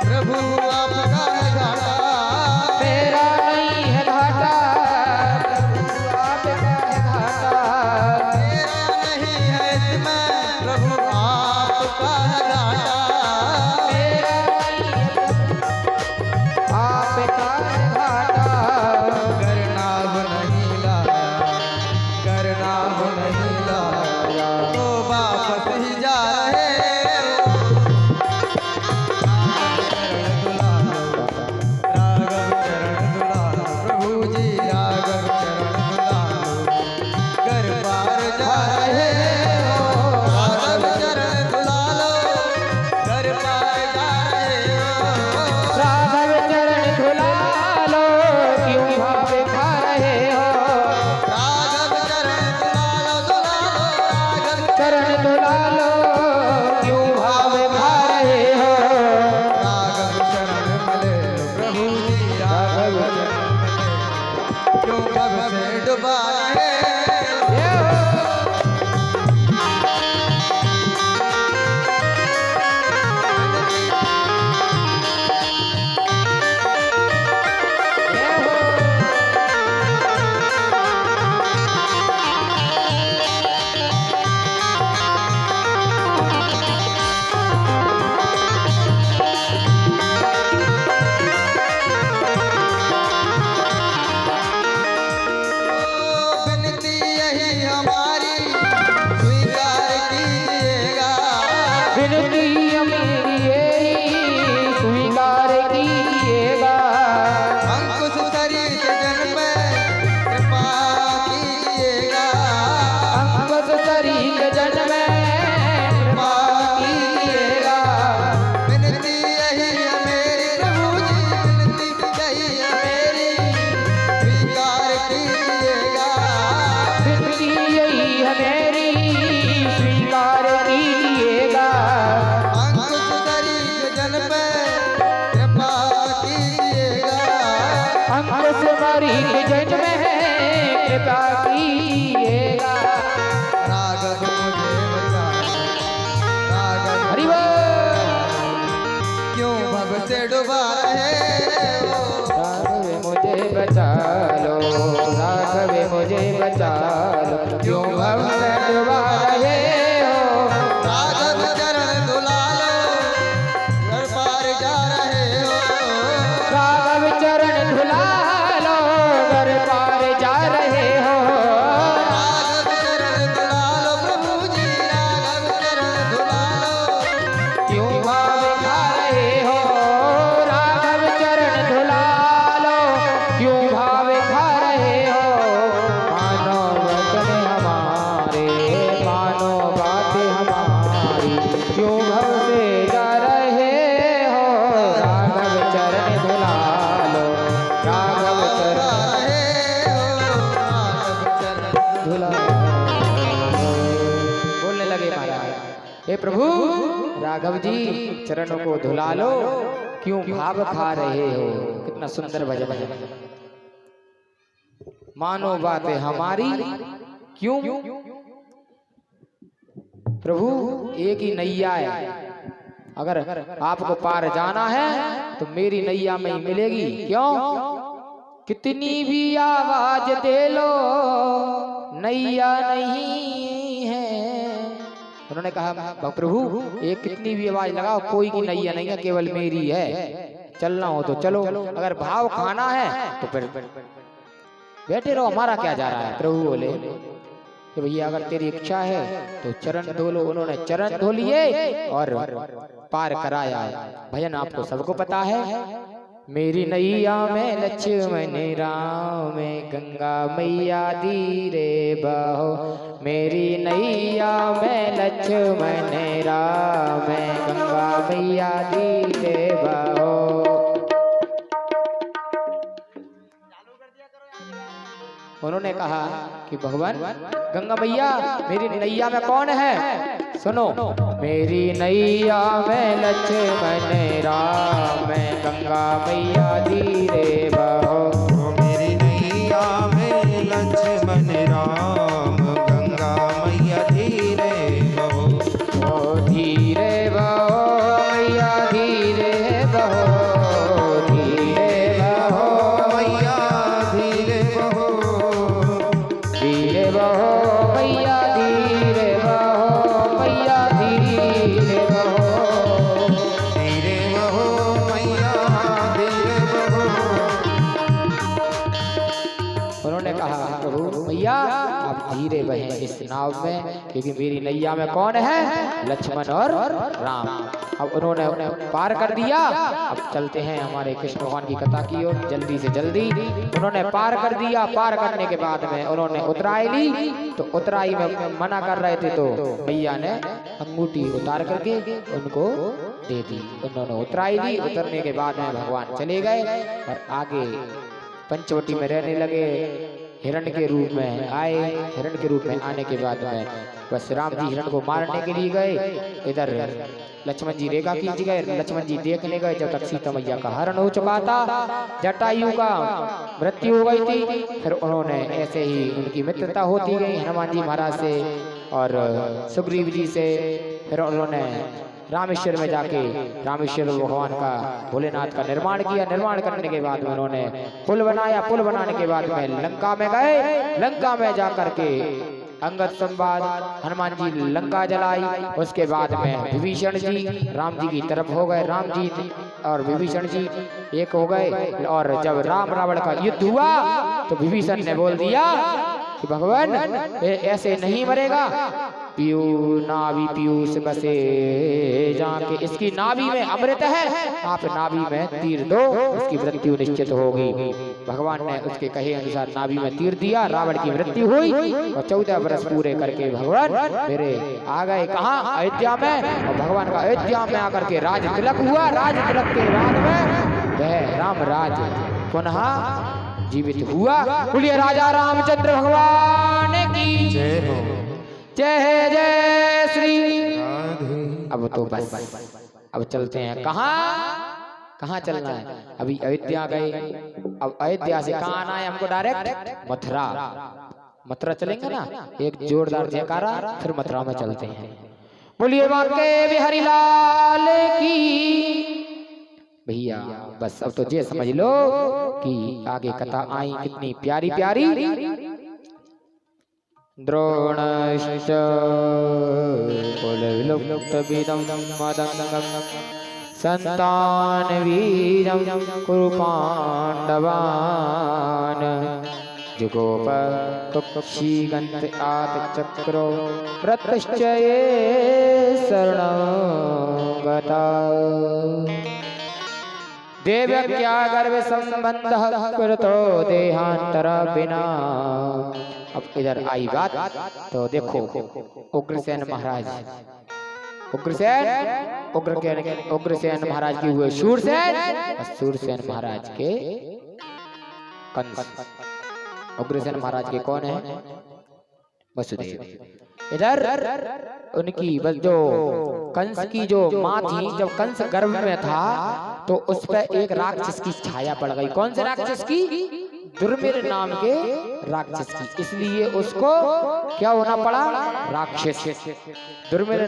प्रभु आपका है घाटा। मेरा नहीं है घाटा प्रभु आपका है घाटा। मेरा नहीं है इसमें प्रभु आपका है घाटा। मेरा नहीं है आपका है घाटा। करना हो नहीं लाया, करना हो नहीं लाया तो वापस ही जा रहे हो। राघव चरण दुलारो प्रभु जी राघव चरण दुलारो घर पार जा रहे हो। राघव चरण दुलारो घर पार जा रहे हो। राघव चरण धुला लो क्यों भावे खा रहे हो। राघव चरण दुलारो दुलारो राघव चरण धुला लो क्यों भावे खा रहे हो। राघव चरण मिले प्रभु जी राघव चरण मिले क्यों भव से डुबा रहे विनती यही हमारी स्वीकार कीजिएगा। विनती मेरी यही स्वीकार कीजिएगा। अंकुश शरीर के जन पे कृपा कीजिएगा। अंकुश शरीर जन में कृपा कीजिएगा। विनती यही है मेरी प्रभु जी विनती यही है मेरी स्वीकार कीजिएगा। विनती यही है मेरी स्वीकार कीजिएगा। अंकुश शरीर के जन पे कृपा कीजिएगा। अंकुश शरीर जन में कृपा कीजिएगा। राघव मुझे बचा, राघव हरि बोल। क्यों भव से डुबा रहे हो। राघव मुझे बचा लो, राघव मुझे बचा लो क्यों भव में डुबा रहे हो। राघव चरण दुलालो घर पार जा रहे हो। राघव चरण धुला लो घर पार जा रहे हो। राघव चरण दुलालो प्रभु जी राघव चरण दुलालो क्यों भाव खा रहे हो। राघव चरण धुला लो क्यों भाव खा रहे हो। मानो वचन हमारे, मानो बात हमारी क्यों भव से जा रहे हो। राघव चरण धुला लो, राघव चरण धुला लो। बोलने लगे महाराज, हे प्रभु राघव जी चरणों को धुला लो क्यों भाव खा रहे हो। कितना सुंदर भजन है। मानो बातें हमारी क्यों। प्रभु एक ही नैया है, अगर आपको पार जाना है तो मेरी नैया में ही मिलेगी। क्यों? कितनी भी आवाज दे लो नैया नहीं है। उन्होंने कहा प्रभु एक कितनी भी आवाज लगाओ कोई की नैया नहीं है, केवल मेरी है। चलना हो तो चलो, अगर भाव खाना है तो फिर बैठे रहो, हमारा क्या जा रहा है। प्रभु बोले कि भैया अगर तेरी इच्छा है तो चरण धो लो। उन्होंने चरण धो लिए और पार कराया। भजन आपको सबको पता है। मेरी नैया में लक्ष्मण राम में गंगा मैया धीरे बहो। मेरी नैया में लक्ष्मण राम में गंगा मैया धीरे बहो। उन्होंने कहा कि भगवान गंगा मैया मेरी नैया में कौन है। सुनो, मेरी नैया में लक्ष्मण राम में गंगा मैया धीरे बहो। मेरी नैया में लक्ष्मण राम गंगा मैया धीरे बहो। ओ धीरे बहो मैया धीरे बहो, धीरे बहो मैया धीरे बहो। धीरे बहो मैया धीरे बहो, मैया धीरे बहो। धीरे बहो मैया धीरे बहो। उन्होंने कहा प्रभु मैया आप धीरे बहें इस नाव में, क्योंकि मेरी नैया में कौन है, लक्ष्मण और राम। अब उन्होंने पार कर दिया। अब चलते हैं हमारे कृष्ण भगवान की कथा की ओर जल्दी से जल्दी। उन्होंने पार कर दिया। पार करने के बाद में उन्होंने उतराई ली, तो उतराई में मना कर रहे थे तो मैया ने अंगूठी उतार करके उनको दे दी। उन्होंने उतराई ली। उतरने के बाद में भगवान चले गए और आगे पंचवटी में रहने लगे। हिरण के रूप में आए। हिरण के रूप में आने के बाद में बस राम जी हिरण को मारने के लिए गए। इधर लक्ष्मण जी रेखा खींच गए। लक्ष्मण जी देखने गए जब तक सीता मैया का हरण हो चुका था। जटायु का मृत्यु हो गई थी। फिर उन्होंने ऐसे ही उनकी मित्रता होती गई हनुमान जी महाराज से और सुग्रीव जी से। फिर उन्होंने रामेश्वर में जाके रामेश्वर भगवान का भोलेनाथ का निर्माण किया। निर्माण करने के बाद में उन्होंने पुल बनाया। पुल बनाने के बाद में लंका में गए। लंका में जाकर के अंगद संवाद हनुमान जी लंका जलाई। उसके बाद में विभीषण जी राम जी की तरफ हो गए। राम जी और विभीषण जी एक हो गए। और जब राम रावण का युद्ध हुआ तो विभीषण ने बोल दिया कि भगवान ऐसे नहीं मरेगा। पीयू नाभि पीयूष बसे जाके, इसकी नाभि में अमृत है, आप नाभि में तीर दो, इसकी मृत्यु निश्चित होगी। भगवान ने उसके कहे अनुसार नाभि में तीर दिया। रावण की मृत्यु हुई और 14 वर्ष पूरे करके भगवान मेरे आ गए कहाँ, अयोध्या में। और भगवान का अयोध्या में आकर के राज तिलक हुआ। राज तिलक के बाद में वह राम राज पुनः जीवित हुआ। बोलिए राजा रामचंद्र भगवान की जय हो। जय जय श्री। राधे। अब तो बस अब चलते हैं कहाँ कहाँ चलना है। अभी अयोध्या गए। अब अयोध्या से कहाँ आना है हमको, डायरेक्ट मथुरा। मथुरा चलेंगे ना, एक जोरदार जयकारा, फिर मथुरा में चलते हैं। बोलिए बांके बिहारी लाल की। भैया बस अब तो ये समझ लो कि आगे कथा आई कितनी प्यारी प्यारी। द्रोणश्च कुलविलुप्तविदं मदङ्गं संतान वीरं कुरु पाण्डवान्। जुगोप कुक्षिगन्त आतचक्रो व्रतश्च ये शरणं गता। देवक्या गर्भ संबंध कृतो देहांतर बिना। अब इधर आई बात तो देखो, उग्रसेन महाराज उग्रसेन महाराज की हुए शूरसेन और शूरसेन महाराज के कंस। उग्रसेन महाराज के कौन है, वसुदेव। इधर उनकी बस जो कंस की जो माँ थी, जब कंस गर्भ में था तो उस पर एक राक्षस की छाया पड़ गई। कौन से राक्षस की, दुर्मिर नाम के राक्षस की, इसलिए उसको क्या होना पड़ा, राक्षस। दुर्मिर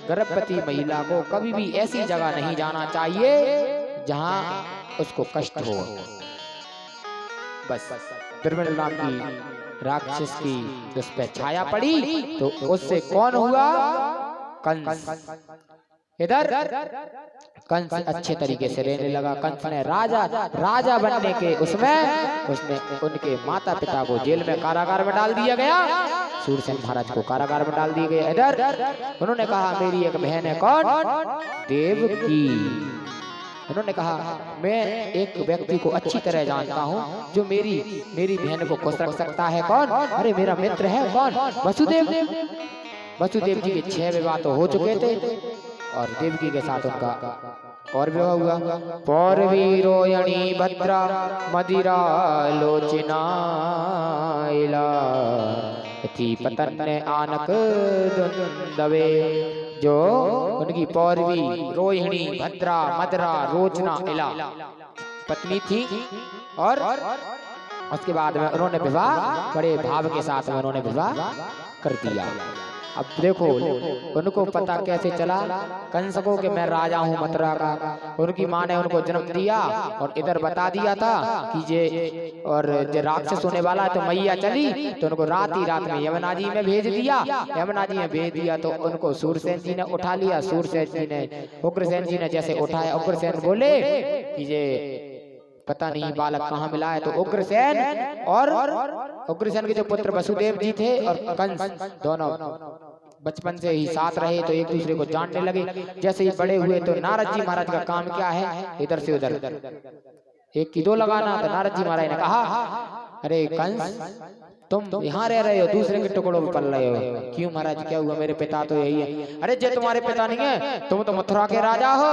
गर्भवती महिला को कभी भी ऐसी जगह नहीं जाना चाहिए जहां उसको कष्ट हो। बस दुर्मिर नाम की राक्षस की उस पर छाया पड़ी तो उससे कौन हुआ, कंस। इधर कंस अच्छे तरीके से रहने लगा। कंस ने राजा बनने के उसमें उसने उनके माता पिता को जेल में कारागार में डाल दिया गया। सूरसेन महाराज को कारागार में डाल दिया गया। इधर उन्होंने कहा मेरी एक बहन है, कौन, देवकी। उन्होंने कहा मैं एक व्यक्ति को अच्छी तरह जानता हूँ जो मेरी बहन को खुश रख सकता है, कौन, अरे मेरा मित्र है, कौन, वसुदेव। वसुदेव जी के 6 विवाह तो हो चुके थे और देवकी के साथ उनका और विवाह हुआ। पौरवी रोयणी भद्रा मदिरा लोचना थी पतन आनक दुंदवे। जो उनकी पौरवी रोहिणी भद्रा मदरा रोचना इला पत्नी थी और उसके बाद में उन्होंने विवाह बड़े भाव के साथ में उन्होंने विवाह कर दिया। अब देखो उनको पता कैसे चला कंस को कि मैं राजा हूँ मथुरा का। उनकी माँ ने उनको जन्म दिया और इधर बता दिया था कि जे और जे राक्षस होने वाला है तो मैया चली तो उनको रात में यमुना जी में भेज दिया। यमुना जी में भेज दिया तो उनको सूरसेन जी ने उठा लिया। सूरसेन जी ने उग्रसेन जी ने जैसे उठाया, उग्रसेन बोले कि जे पता नहीं बालक कहाँ मिला है। तो उग्रसेन के जो पुत्र वसुदेव जी थे और कंस दोनों बचपन से ही साथ रहे तो एक दूसरे को जानने लगे। जैसे ही बड़े हुए तो नारद जी महाराज का काम क्या है, इधर से उधर एक की दो लगाना। तो नारद जी महाराज ने कहा अरे कंस तुम यहाँ रह रहे हो, दूसरे के टुकड़ों में पल रहे हो, क्यों महाराज क्या हुआ, मेरे पिता तो यही है। अरे जे तुम्हारे पिता नहीं है, तुम तो मथुरा के राजा हो।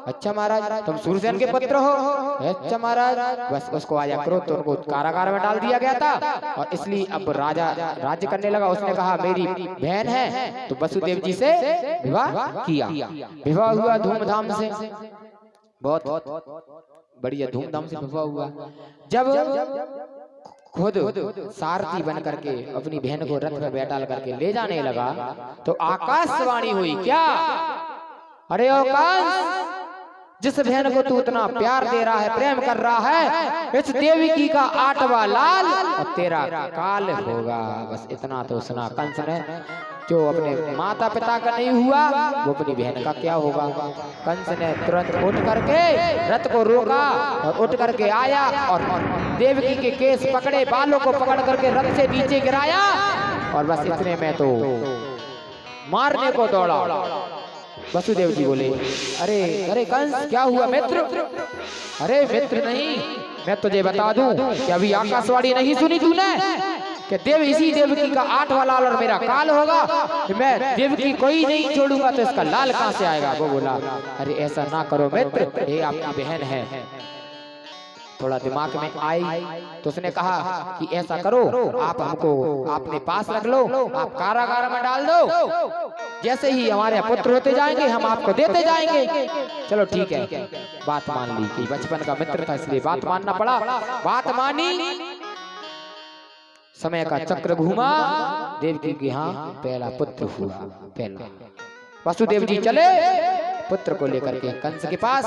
अच्छा महाराज तुम सूरसेन के पुत्र हो। अच्छा महाराज, बस उसको आया क्रोध तो उनको कारागार में डाल दिया गया था और इसलिए अब राजा राज्य करने लगा। उसने कहा मेरी बहन है तो वसुदेव जी से विवाह किया। विवाह हुआ धूमधाम से, बहुत बढ़िया धूमधाम से विवाह हुआ। जब खुद सारथी बन करके अपनी बहन को रथ में बैठा करके ले जाने लगा तो आकाशवाणी हुई, क्या, अरे ओ कंस, जिस बहन को तू इतना प्यार दे रहा है, प्रेम कर रहा है, इस देवकी का 8वां लाल और तेरा काल होगा। बस इतना तो सुना कंस ने। जो अपने माता पिता का नहीं हुआ वो अपनी बहन का क्या होगा। कंस ने तुरंत उठ करके रथ को रोका और उठ करके आया और देवकी के केस पकड़े, बालों को पकड़ करके रथ से नीचे गिराया और बस इतने में तो मारने को दौड़ा। वसुदेव जी बोले अरे अरे कंस क्या हुआ मित्र। अरे मित्र नहीं, मैं तुझे बता दूं कि अभी आकाशवाणी नहीं सुनी तूने कि इसी देवकी का 8वां लाल और मेरा काल होगा, कि मैं देवकी कोई नहीं छोड़ूंगा तो इसका लाल कहां से आएगा। वो बोला अरे ऐसा ना करो मित्र, ये आपकी बहन है। थोड़ा दिमाग में आई तो उसने कहा कि ऐसा करो, आप हमको अपने पास रख लो, आप कारागार में डाल दो, जैसे ही हमारे पुत्र होते जाएंगे हम आपको देते जाएंगे। चलो ठीक है, बात मान ली कि बचपन का मित्र था इसलिए बात मानना पड़ा। बात मानी, समय का चक्र घूमा, देवकी के यहाँ पहला पुत्र हुआ। पहला वसुदेव जी चले पुत्र को लेकर के कंस के पास।